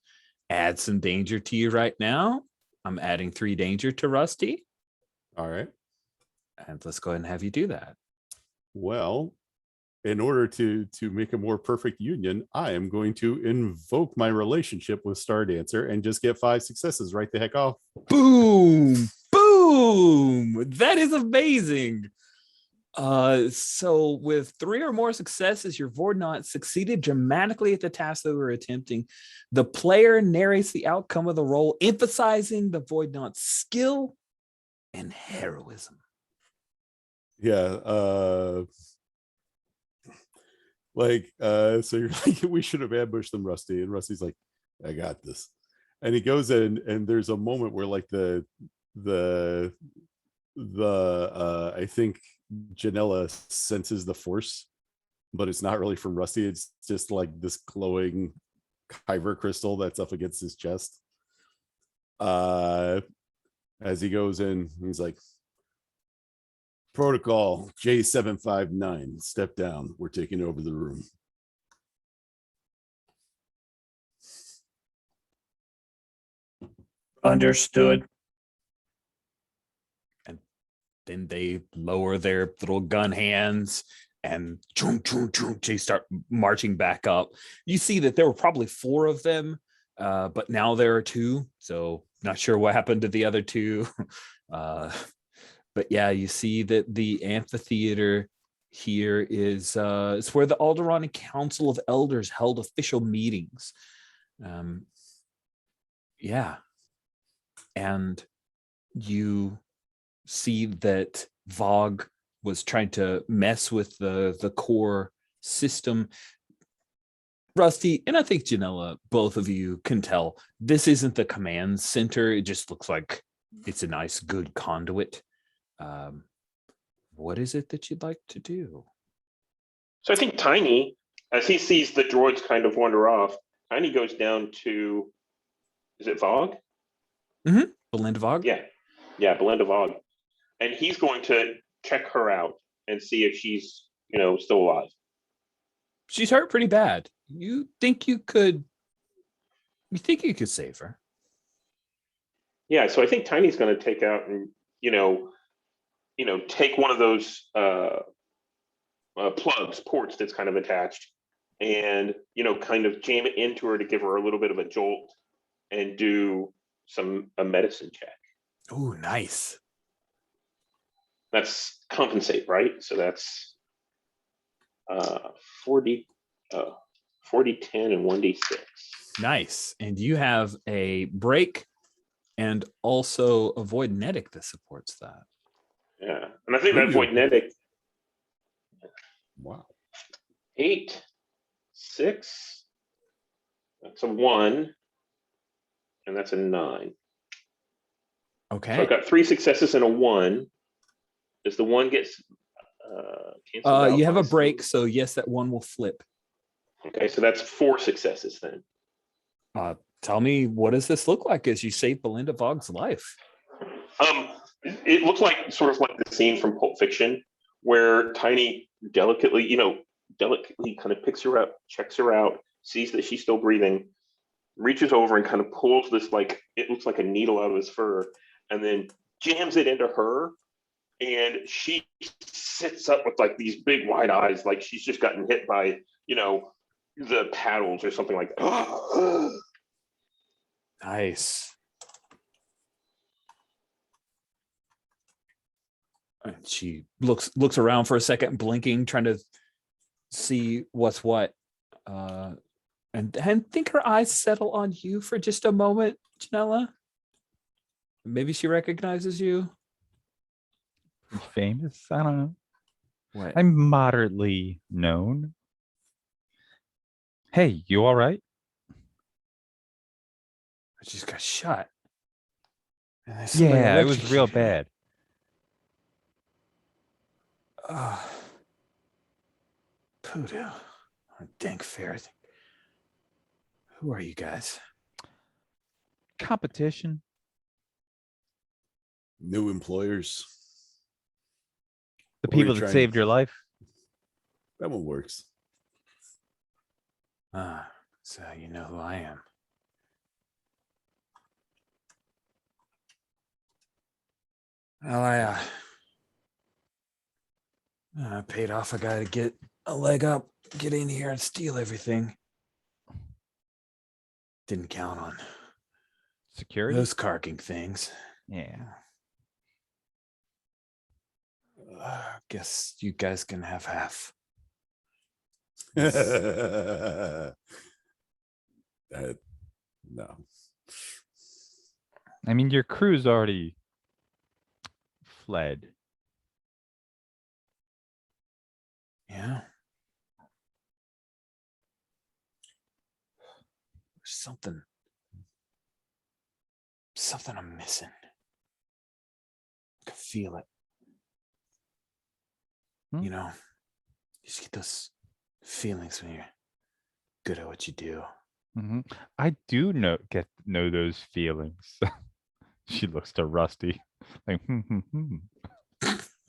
A: add some danger to you right now. I'm adding 3 danger to Rusty.
B: All right.
A: And let's go ahead and have you do that.
B: Well, in order to make a more perfect union, I am going to invoke my relationship with Star Dancer and just get 5 successes right the heck off.
A: Boom, boom. That is amazing. So with 3 or more successes, your voidnauts succeeded dramatically at the task they were attempting. The player narrates the outcome of the roll, emphasizing the voidnaut's skill and heroism.
B: Yeah. So you're like, we should have ambushed them, Rusty. And Rusty's like, I got this. And he goes in, and there's a moment where like the I think Janella senses the force, but it's not really from Rusty. It's just like this glowing kyber crystal that's up against his chest. As he goes in, he's like, protocol J759, step down. We're taking over the room.
E: Understood.
A: And then they lower their little gun hands and they start marching back up. You see that there were probably 4 of them, but now there are 2. So not sure what happened to the other 2. But yeah, you see that the amphitheater here is it's where the Alderaan Council of Elders held official meetings. Yeah. And you see that Vogue was trying to mess with the core system. Rusty, and I think Janella, both of you can tell this isn't the command center. It just looks like it's a nice, good conduit. What is it that you'd like to do?
D: So I think Tiny, as he sees the droids kind of wander off, Tiny goes down to, is it Vogue?
A: Belinda Vogue?
D: Yeah, Belinda Vogue. And he's going to check her out and see if she's, still alive.
A: She's hurt pretty bad. You think you could save her?
D: Yeah, so I think Tiny's going to take out and, take one of those ports that's kind of attached and, kind of jam it into her to give her a little bit of a jolt and do a medicine check.
A: Oh, nice.
D: That's compensate, right? So that's 40, 40, 10, and 1d6.
A: Nice. And you have a break and also a voidnetic that supports that.
D: Yeah. And I think that voidnetic.
B: Wow.
D: 8, 6. That's a 1. And that's a 9.
A: Okay.
D: So I've got 3 successes and a 1. Does the 1 get canceled out?
A: You have a break, so yes, that 1 will flip.
D: Okay, so that's 4 successes then.
A: Tell me, what does this look like as you save Belinda Vogue's life?
D: It looks like sort of like the scene from Pulp Fiction where Tiny delicately kind of picks her up, checks her out, sees that she's still breathing, reaches over and kind of pulls this, like, it looks like a needle out of his fur, and then jams it into her. And she sits up with like these big wide eyes, like she's just gotten hit by, the paddles or something like that.
A: Nice. And she looks around for a second, blinking, trying to see what's what. And think her eyes settle on you for just a moment, Janella. Maybe she recognizes you.
C: Famous? I don't know.
A: What?
C: I'm moderately known. Hey, you all right?
A: I just got shot.
C: Yeah, it was real bad.
A: Poodoo. Dank ferret. Who are you guys?
C: Competition.
B: New employers.
C: The people that saved your life.
B: That one works.
A: So you know who I am. Well, I paid off a guy to get a leg up, get in here and steal everything. Didn't count on
C: Security?
A: those carking things.
C: Yeah.
A: Guess you guys can have half.
B: No.
C: I mean, your crew's already fled.
A: Yeah. There's something I'm missing. I can feel it. You know, you just get those feelings when you're good at what you do.
C: I do know those feelings. She looks to Rusty like,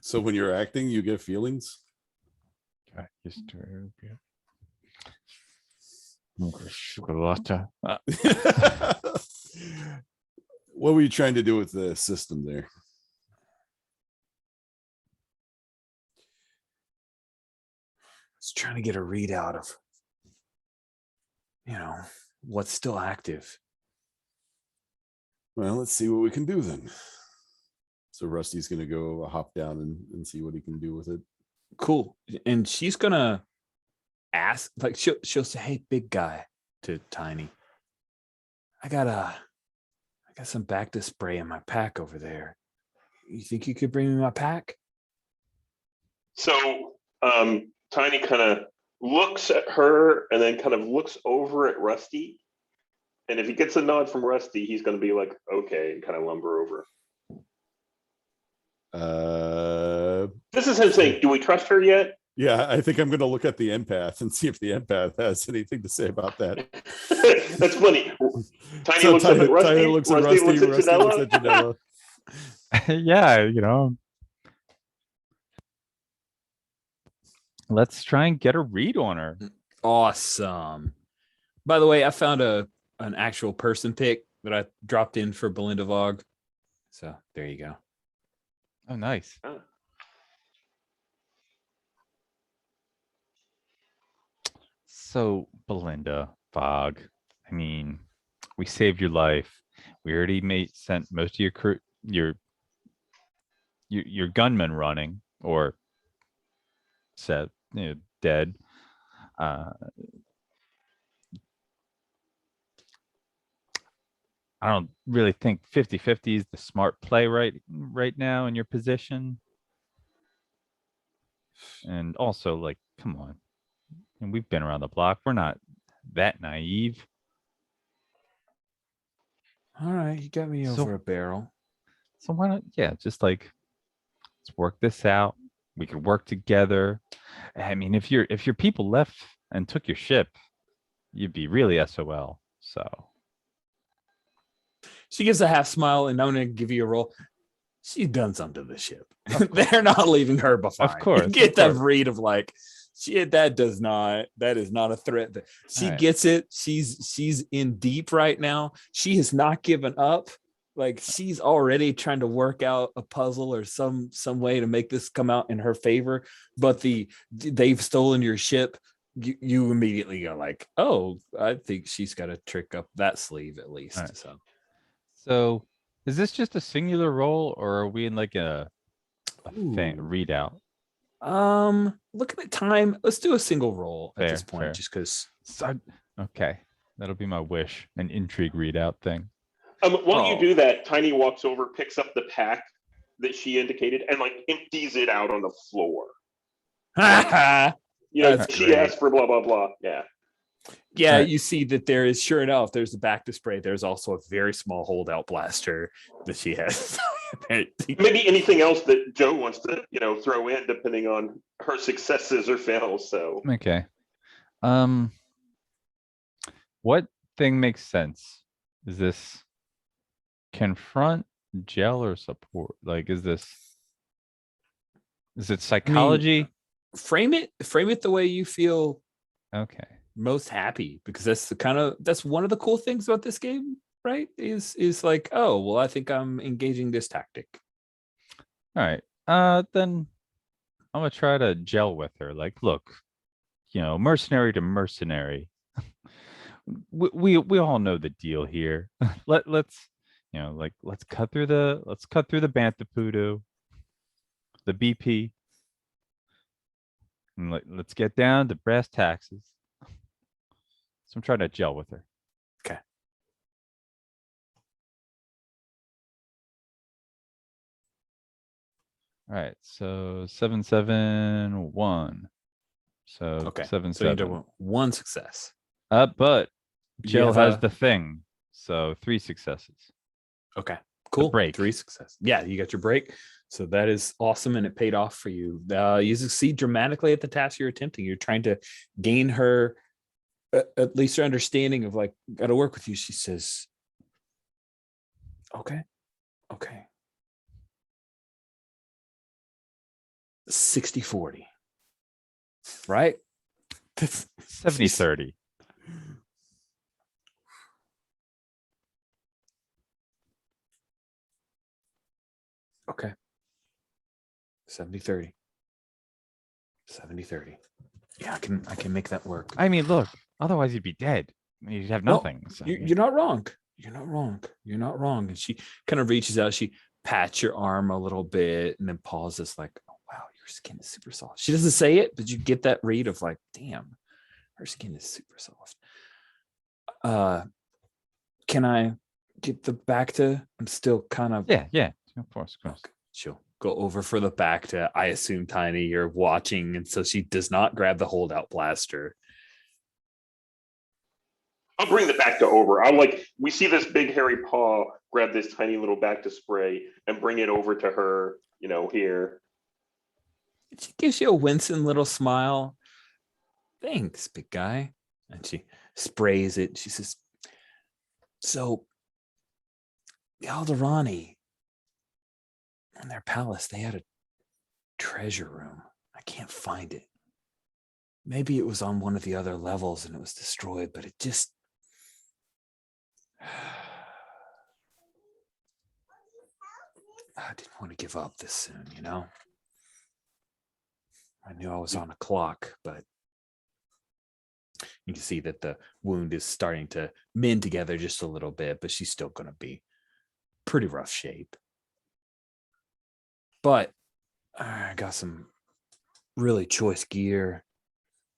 B: So when you're acting, you get feelings.
C: God, used to chocolate.
B: What were you trying to do with the system there?
A: I was trying to get a readout of, what's still active.
B: Well, let's see what we can do then. So Rusty's going to go hop down and see what he can do with it.
A: Cool. And she's gonna ask, like, she'll say, "Hey, big guy," to Tiny. I got some Bacta spray in my pack over there. You think you could bring me my pack?
D: So Tiny kind of looks at her and then kind of looks over at Rusty. And if he gets a nod from Rusty, he's going to be like, okay, and kind of lumber over. This is him saying, do we trust her yet?
B: Yeah, I think I'm going to look at the empath and see if the empath has anything to say about that.
D: That's funny. Tiny
B: So
D: looks up at Rusty.
B: Tyler looks at
D: Rusty
B: Rusty.
D: looks at
B: Rusty looks at
D: Janella.
B: Janella.
C: Yeah, let's try and get a read on her.
A: Awesome. By the way, I found an actual person pick that I dropped in for Belinda Vog. So there you go.
C: Oh, nice.
D: Oh.
C: So, Belinda Vog, I mean, we saved your life. We already sent most of your crew, your gunmen running or dead. I don't really think 50-50 is the smart play right now in your position. And also, like, come on. And we've been around the block. We're not that naive.
A: All right, you got me over a barrel.
C: So why not? Yeah, just like, let's work this out. We could work together. I mean, if your people left and took your ship, you'd be really SOL. So
A: she gives a half smile, and I'm going to give you a roll. She's done something to the ship. They're not leaving her behind.
C: Of course,
A: you get that read of like, shit, that is not a threat. She gets it. She's in deep right now. She has not given up. Like, she's already trying to work out a puzzle or some way to make this come out in her favor. But they've stolen your ship. You immediately go like, oh, I think she's got to trick up that sleeve at least.
C: Right.
A: So
C: is this just a singular roll, or are we in like a thing readout?
A: Looking at time, let's do a single roll at this point,
C: fair.
A: just because.
C: Okay, that'll be my wish, an intrigue readout thing.
D: While you do that, Tiny walks over, picks up the pack that she indicated, and like empties it out on the floor. She asked for blah blah blah. Yeah,
A: you see that there is, sure enough, there's the back display. There's also a very small holdout blaster that she has.
D: Maybe anything else that Joe wants to, throw in, depending on her successes or fails. So
C: okay, what thing makes sense? Is this confront, gel, or support? Like, is it psychology?
A: Frame it the way you feel
C: okay
A: most happy, because that's one of the cool things about this game, right? Is like, oh well, I think I'm engaging this tactic.
C: All right, then I'm gonna try to gel with her. Like, look, mercenary to mercenary. we all know the deal here. let's cut through the Bantapudo, the BP, and let's get down to brass taxes. So I'm trying to gel with her.
A: Okay.
C: All right. So 771. So
A: Okay.
C: 7,
A: So you
C: 7.
A: do one success.
C: But
A: You
C: Jill
A: have
C: has
A: a-
C: the thing. So 3 successes.
A: Okay. Cool.
C: break.
A: 3 success. Yeah, you got your break. So that is awesome, and it paid off for you. You succeed dramatically at the task you're attempting. You're trying to gain her, at least her understanding of like, got to work with you. She says, okay. 60-40. Right?
C: 70-30.
A: Okay. 70-30. 70-30. Yeah, I can make that work.
C: I mean, look, otherwise you'd be dead. You'd have
A: No,
C: nothing. So,
A: You're not wrong. You're not wrong. You're not wrong. And she kind of reaches out. She pats your arm a little bit and then pauses like, oh, wow, your skin is super soft. She doesn't say it, but you get that read of like, damn, her skin is super soft. Can I get the back to? I'm still kind of.
C: yeah. Of course.
A: Okay. She'll go over for the back to, I assume, Tiny, you're watching. And so she does not grab the holdout blaster.
D: I'll bring the back to over. We see this big hairy paw grab this tiny little back to spray and bring it over to her, here.
A: She gives you a winsome little smile. Thanks, big guy. And she sprays it. She says, so the Alderani in their palace, they had a treasure room. I can't find it. Maybe it was on one of the other levels and it was destroyed, but it just... I didn't want to give up this soon, I knew I was on a clock, but you can see that the wound is starting to mend together just a little bit, but she's still going to be pretty rough shape. But I got some really choice gear.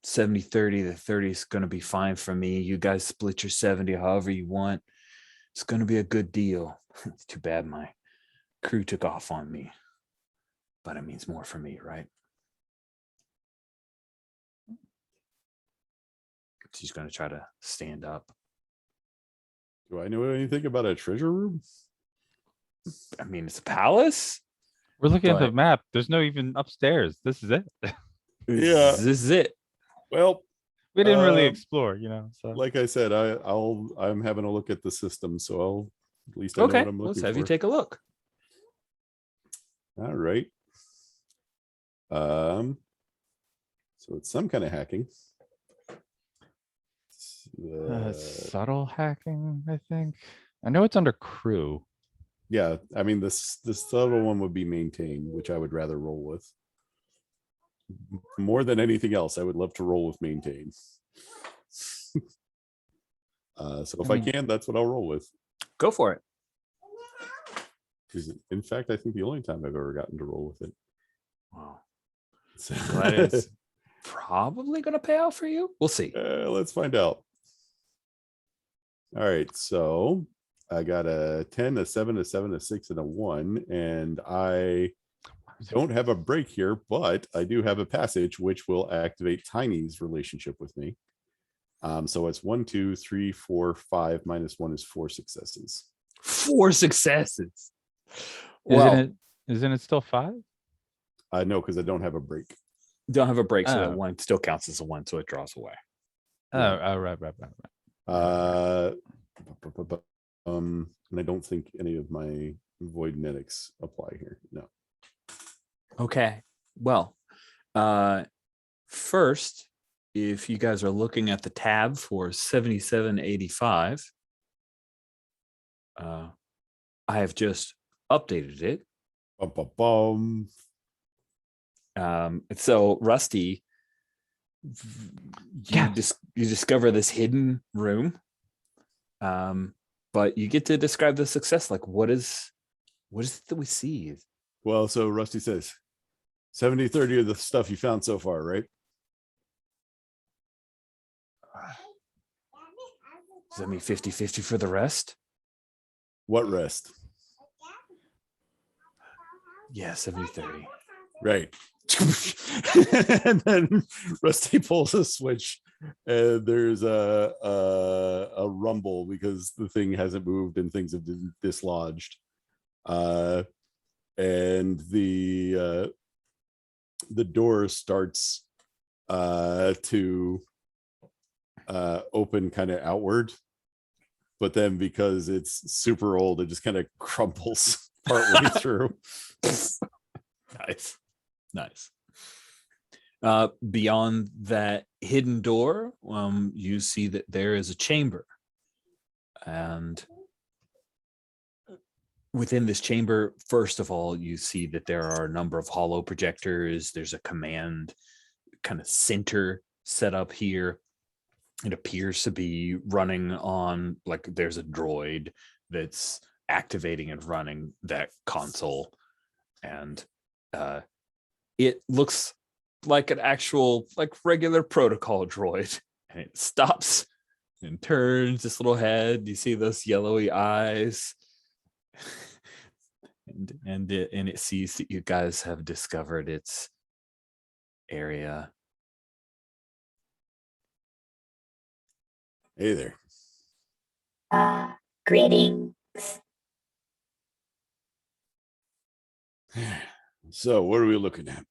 A: 70-30, the 30 is going to be fine for me. You guys split your 70 however you want. It's going to be a good deal. It's too bad my crew took off on me, but it means more for me, right? She's going to try to stand up.
B: Do I know anything about a treasure room?
A: I mean, it's a palace.
C: We're looking at the
A: But-
C: map. There's no even upstairs. This is it.
B: Yeah.
A: This is it.
B: Well,
C: We didn't really
B: Um,
C: explore, So
B: like I said, I'm having a look at the system, so I'll at least I know
A: Okay,
B: what I'm looking
A: let's
B: for.
A: have you take a look.
B: All right. So it's some kind of hacking.
C: subtle hacking, I think. I know it's under crew.
B: Yeah, I mean this subtle one would be maintained, which I would rather roll with. More than anything else, I would love to roll with maintain. So if I can, that's what I'll roll with.
A: Go for it.
B: In fact, I think the only time I've ever gotten to roll with it.
A: Wow.
B: So,
A: That is probably going to pay off for you. We'll see.
B: let's find out. All right, so I got a 10, a 7, a 7, a 6, and a 1, and I don't have a break here, but I do have a passage which will activate Tiny's relationship with me. So it's 1, 2, 3, 4, 5 minus 1 is 4 successes.
A: 4 successes. Well,
C: Isn't it still 5?
B: No, because I don't have a break.
A: don't have a break, so that
C: Oh.
A: 1 still counts as a 1, so it draws away.
C: Oh, right.
B: And I don't think any of my voidnetics apply here. No.
A: Okay. Well, first, if you guys are looking at the tab for 7785, I have just updated it. So Rusty, you discover this hidden room, but you get to describe the success. Like, what is it that we see?
B: Well, so Rusty says 70-30 of the stuff you found so far, right?
A: Does that mean 50-50 for the rest?
B: What rest?
A: Yeah, 70-30.
B: Right. and then Rusty pulls a switch, and there's a rumble because the thing hasn't moved and things have been dislodged. And the door starts to open kind of outward, but then because it's super old, it just kind of crumbles partway through.
A: Nice. Beyond that hidden door, you see that there is a chamber, and within this chamber, first of all, you see that there are a number of hollow projectors. There's a command kind of center set up here. It appears to be running on, like, there's a droid that's activating and running that console, and it looks like an actual, like, regular protocol droid, and it stops and turns this little head. You see those yellowy eyes, and it sees that you guys have discovered its area.
B: Hey there.
E: Greetings.
B: So what are we looking at?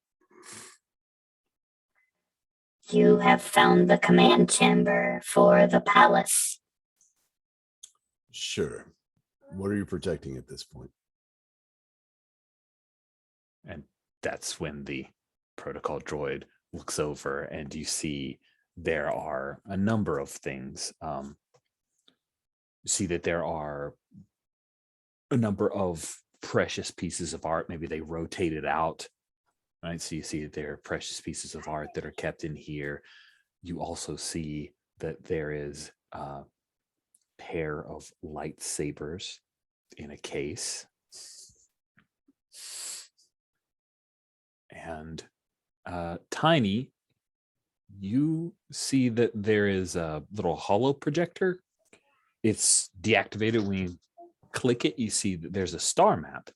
E: You have found the command chamber for the palace.
B: Sure. What are you protecting at this point?
A: And that's when the protocol droid looks over, and you see there are a number of things. You see that there are a number of precious pieces of art. Maybe they rotated out, right? So you see that there are precious pieces of art that are kept in here. You also see that there is a pair of lightsabers in a case. And Tiny, you see that there is a little hollow projector. It's deactivated. When you click it, you see that there's a star map.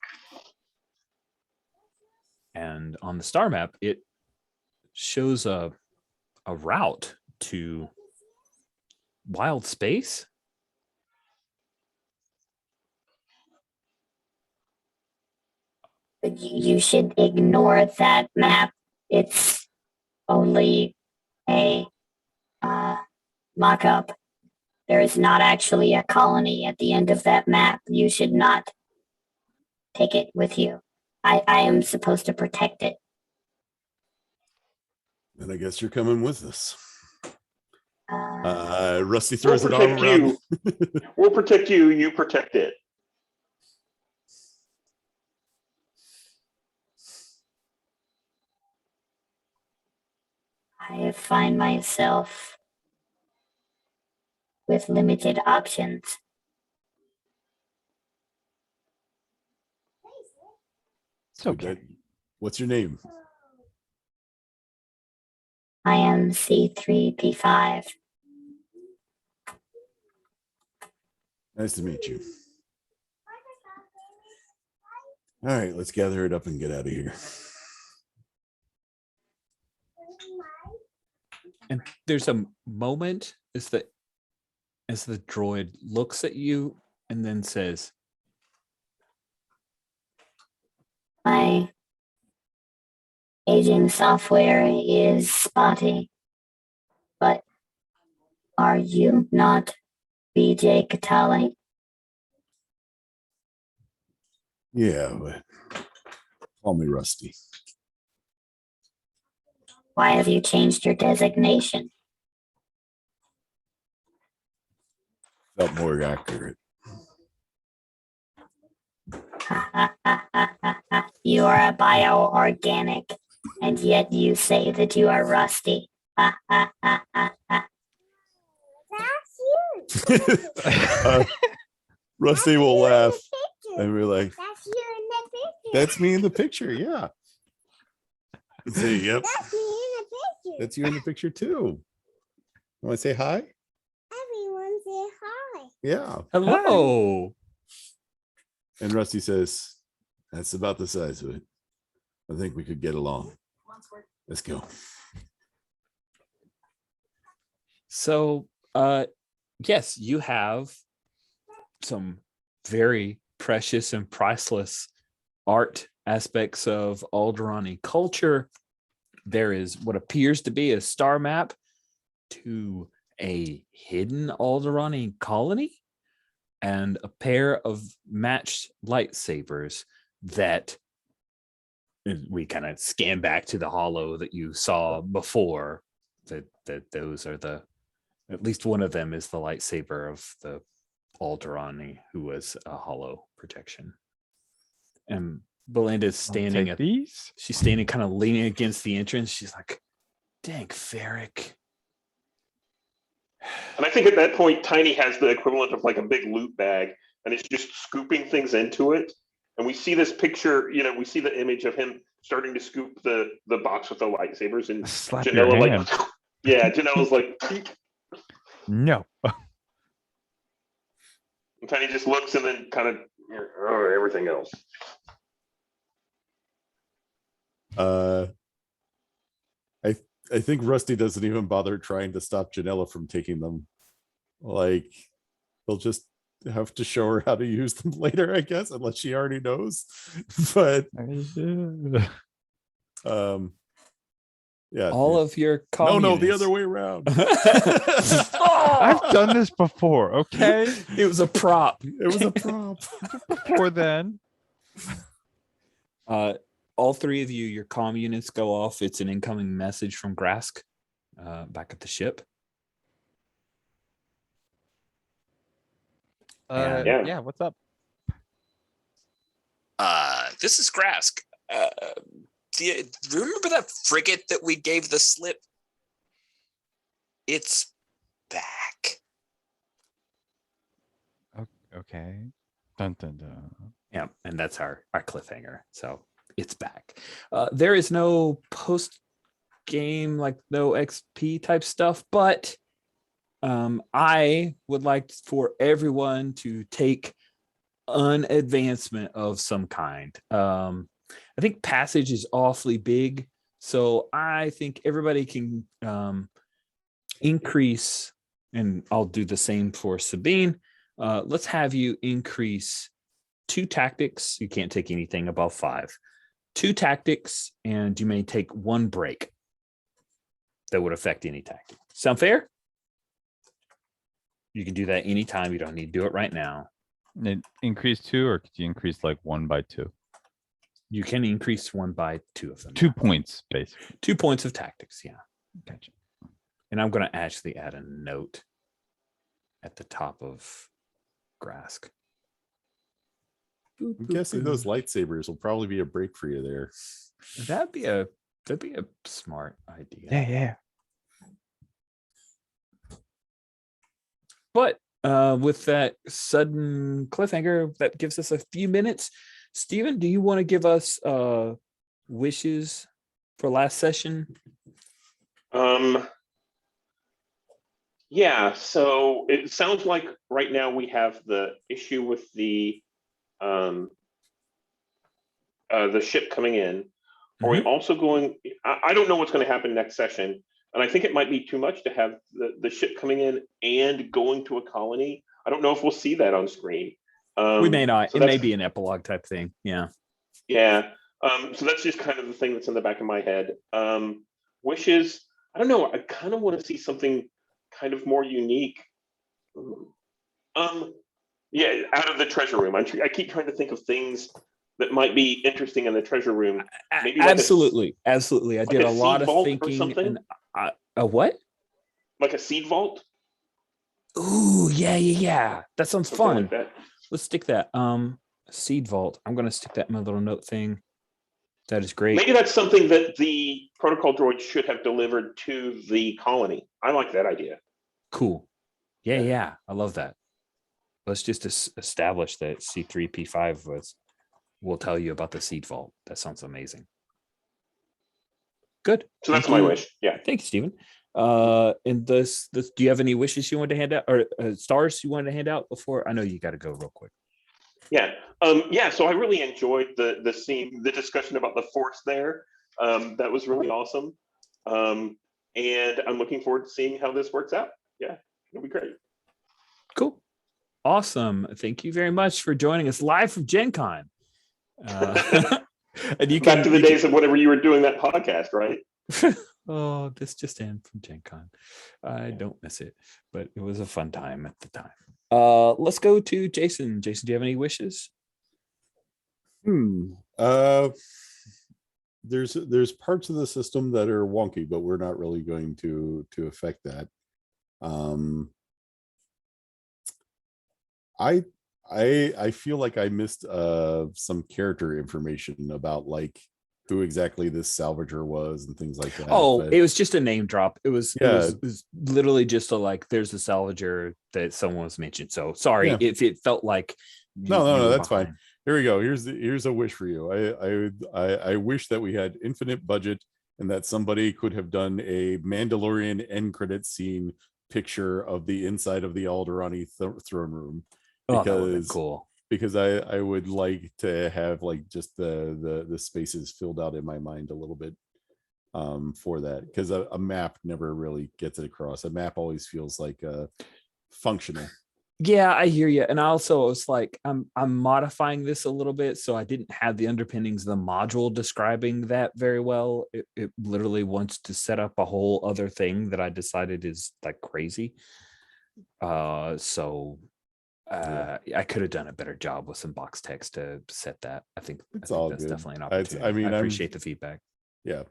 A: And on the star map, it shows a route to wild space.
E: You should ignore that map. It's only a mock-up. There is not actually a colony at the end of that map. You should not take it with you. I am supposed to protect it.
B: And I guess you're coming with us.
E: Uh,
B: Rusty throws it arm
D: protect
B: around.
D: you. We'll protect you. You protect it.
E: I find myself with limited options.
C: It's okay.
B: What's your name?
E: I am C3P5.
B: Nice to meet you. All right, let's gather it up and get out of here.
A: And there's a moment as the droid looks at you and then says,
E: My aging software is spotty, but are you not BJ Catali?
B: Yeah, but call me Rusty.
E: Why have you changed your designation?
B: Felt more accurate.
E: You are a bioorganic, and yet you say that you are Rusty.
B: Rusty will laugh, and we're like,
F: That's you in the picture.
B: "That's me in the picture." Yeah. Say, yep.
F: That's me in the picture.
B: That's you in the picture too. Want to say hi?
F: Everyone say hi.
B: Yeah.
A: hello.
B: And Rusty says, "That's about the size of it. I think we could get along." Let's go.
A: So, yes, you have some very precious and priceless art aspects of Alderani culture. There is what appears to be a star map to a hidden Alderani colony and a pair of matched lightsabers that we kind of scan back to the holo that you saw before. That those are at least one of them is the lightsaber of the Alderani, who was a holo protection. And Belinda's standing at
C: these.
A: She's standing kind of leaning against the entrance. She's like, dang, Ferric.
D: And I think at that point, Tiny has the equivalent of like a big loot bag, and it's just scooping things into it. And we see this picture, we see the image of him starting to scoop the box with the lightsabers, and
C: Slap your hand.
D: Janella's like,
C: No.
D: and Tiny just looks and then kind of everything else.
B: I think Rusty doesn't even bother trying to stop Janella from taking them. Like, they'll just have to show her how to use them later, I guess, unless she already knows. But yeah,
A: all of your
B: no, the other way around.
C: I've done this before. Okay,
A: it was a prop.
B: It was a prop.
C: Before then.
A: All three of you, your comm units go off. It's an incoming message from Grask back at the ship.
C: Yeah, what's up?
G: This is Grask. Do you remember that frigate that we gave the slip? It's back.
C: Okay. Dun, dun, dun.
A: Yeah, and that's our cliffhanger. So it's back. There is no post game, like no XP type stuff, but I would like for everyone to take an advancement of some kind. I think passage is awfully big, so I think everybody can increase, and I'll do the same for Sabine. Let's have you increase 2 tactics. You can't take anything above 5. 2 tactics, and you may take 1 break that would affect any tactic. Sound fair? You can do that anytime. You don't need to do it right now.
C: Increase 2, or could you increase like 1 by 2?
A: You can increase 1 by 2 of them.
C: 2 points, basically.
A: 2 points of tactics, yeah.
C: Gotcha.
A: And I'm going to actually add a note at the top of Grask.
B: I'm guessing those lightsabers will probably be a break for you there.
A: That'd be a smart idea.
C: Yeah.
A: But with that sudden cliffhanger, that gives us a few minutes. Steven, do you want to give us wishes for last session?
D: Yeah, so it sounds like right now we have the issue with the ship coming in. Are we also going? I don't know what's going to happen next session, and I think it might be too much to have the ship coming in and going to a colony. I don't know if we'll see that on screen.
A: We may not.
D: So
A: it may be an epilogue type thing. Yeah.
D: Yeah. So that's just kind of the thing that's in the back of my head. Wishes. I don't know. I kind of want to see something kind of more unique. Yeah, out of the treasure room. I keep trying to think of things that might be interesting in the treasure room. Maybe
A: Absolutely. I did a lot of
D: vault or
A: thinking.
D: something?
A: And a what?
D: Like a seed vault?
A: Ooh, yeah. That sounds
D: Something
A: fun.
D: like that.
A: Let's stick that. Seed vault. I'm gonna stick that in my little note thing. That is great.
D: Maybe that's something that the protocol droid should have delivered to the colony. I like that idea.
A: Cool. Yeah. I love that. Let's just establish that C3P5 will tell you about the seed vault. That sounds amazing. Good.
D: So that's my wish. Yeah.
A: Thank you, Stephen. And this, do you have any wishes you want to hand out, or stars you want to hand out before? I know you got to go real quick.
D: Yeah. So I really enjoyed the scene, the discussion about the force there. That was really awesome. And I'm looking forward to seeing how this works out. Yeah, it'll be great.
A: Cool. Awesome. Thank you very much for joining us live from Gen Con. And you
D: Back to the days of whenever you were doing that podcast, right?
A: Oh, this just in from Gen Con. I don't miss it, but it was a fun time at the time. Let's go to Jason. Jason, do you have any wishes?
B: There's parts of the system that are wonky, but we're not really going to affect that. I feel like I missed some character information about like who exactly this salvager was and things like that.
A: Oh,
B: but
A: it was just a name drop. It was
B: Yeah.
A: it was literally just a like there's a salvager that someone was mentioned. So sorry
B: Yeah.
A: if it felt like
B: No,
A: you were
B: that's fine.
A: behind.
B: Here we go. Here's a wish for you. I wish that we had infinite budget and that somebody could have done a Mandalorian end credit scene picture of the inside of the Alderani throne room.
A: Oh, that would've been
B: Because
A: cool.
B: because I would like to have like just the spaces filled out in my mind a little bit for that, because a map never really gets it across. A map always feels like functional.
A: Yeah, I hear you. And I also was like, I'm modifying this a little bit, so I didn't have the underpinnings of the module describing that very well. It literally wants to set up a whole other thing that I decided is like crazy. I could have done a better job with some box text to set that. I think
B: It's
A: I think
B: all
A: that's
B: good.
A: definitely an
B: It's-
A: opportunity.
B: I mean,
A: I
B: I'm-
A: appreciate the feedback.
B: Yeah.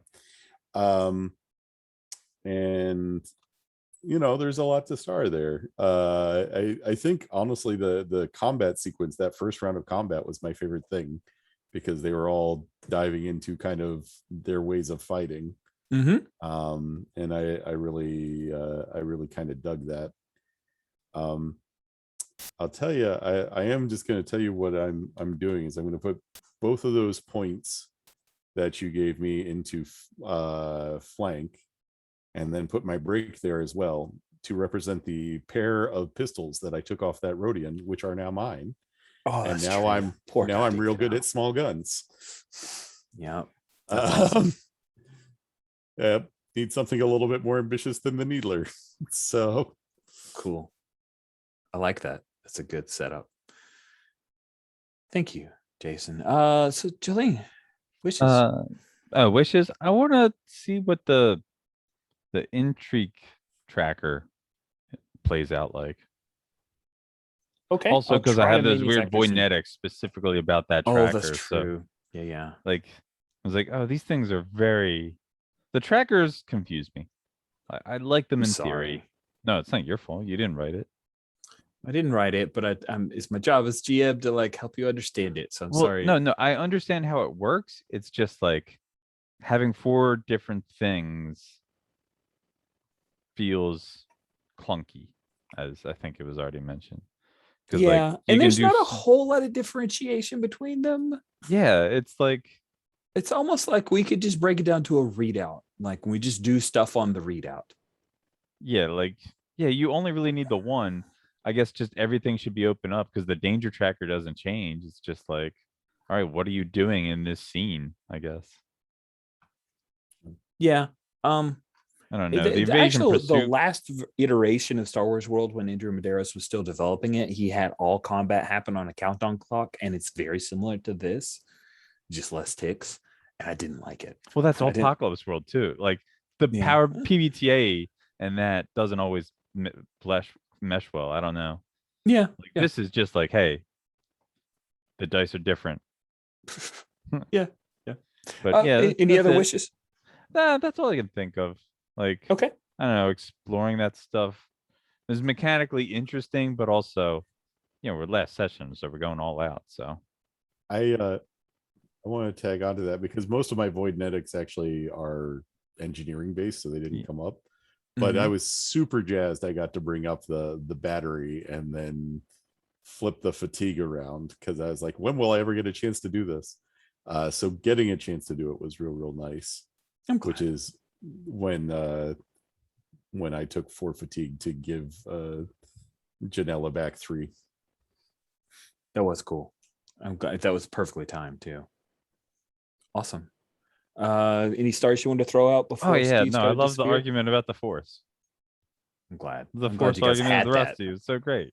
B: And there's a lot to star there. I think honestly the combat sequence, that first round of combat, was my favorite thing, because they were all diving into kind of their ways of fighting.
A: Mm-hmm.
B: And I really kind of dug that. I'll tell you, I am just going to tell you what I'm doing is I'm going to put both of those points that you gave me into flank, and then put my break there as well to represent the pair of pistols that I took off that Rhodian, which are now mine.
A: Oh,
B: And
A: that's
B: now
A: true.
B: I'm
A: Poor
B: now
A: guy
B: I'm
A: didn't
B: real
A: get
B: good
A: out.
B: at small guns.
A: Yeah. That's awesome.
B: Need something a little bit more ambitious than the Needler. So
A: Cool. I like that. That's a good setup. Thank you, Jason. So Jolene, wishes.
C: Wishes. I want to see what the intrigue tracker plays out like.
A: Okay.
C: Also,
A: I'll
C: because I
A: try
C: have
A: to
C: those weird
A: manufacture some-
C: voidnetics specifically about that
A: Oh,
C: tracker.
A: that's
C: So,
A: true. Yeah.
C: like, I was like, oh, these things are very. The trackers confuse me. I like them
A: I'm
C: in
A: sorry.
C: theory. No, it's not your fault. You didn't write it.
A: I didn't write it, but it's my job as GM to like help you understand it. So I'm sorry.
C: No, I understand how it works. It's just like having 4 different things feels clunky, as I think it was already mentioned.
A: Yeah,
C: like,
A: and there's not a whole lot of differentiation between them.
C: Yeah, it's like
A: It's almost like we could just break it down to a readout. Like we just do stuff on the readout.
C: yeah, you only really need the one. I guess just everything should be open up because the danger tracker doesn't change. It's just like, all right, what are you doing in this scene? I guess.
A: Yeah.
C: I don't know.
A: The
C: Evasion Pursuit.
A: last iteration of Star Wars World, when Andrew Medeiros was still developing it, he had all combat happen on a countdown clock, and it's very similar to this, just less ticks. And I didn't like it.
C: Well, that's
A: I didn't-
C: Apocalypse World too. Like the
A: Yeah.
C: power PBTA and that doesn't always mesh well. I don't know.
A: Yeah.
C: Like this is just like, hey, the dice are different.
A: Yeah.
C: But yeah,
A: any
C: that's
A: other
C: it.
A: wishes?
C: Nah, that's all I can think of. Like,
A: Okay.
C: I don't know, exploring that stuff is mechanically interesting, but also, we're last session, so we're going all out. So
B: I want to tag onto that because most of my voidnetics actually are engineering based, so they didn't come up. But I was super jazzed I got to bring up the battery and then flip the fatigue around, because I was like, when will I ever get a chance to do this? So getting a chance to do it was real nice. Which is when I took 4 fatigue to give Janella back 3.
A: That was cool. I'm glad that was perfectly timed too. Awesome. Any stars you want to throw out before?
C: Oh yeah,
A: Steve
C: no, I
A: started to
C: love the
A: disappear?
C: argument about the Force.
A: I'm glad.
C: The
A: I'm glad
C: Force
A: you guys
C: argument
A: had
C: with
A: that.
C: Rusty was so great.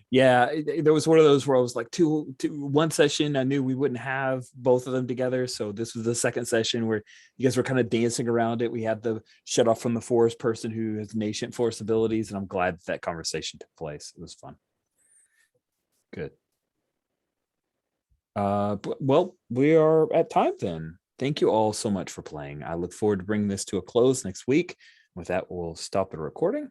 A: Yeah, there was one of those where I was like, one session, I knew we wouldn't have both of them together. So this was the second session where you guys were kind of dancing around it. We had the shut off from the Force person who has nascent Force abilities, and I'm glad that conversation took place. It was fun. Good. Well, we are at time then. Thank you all so much for playing. I look forward to bringing this to a close next week. With that, we'll stop the recording.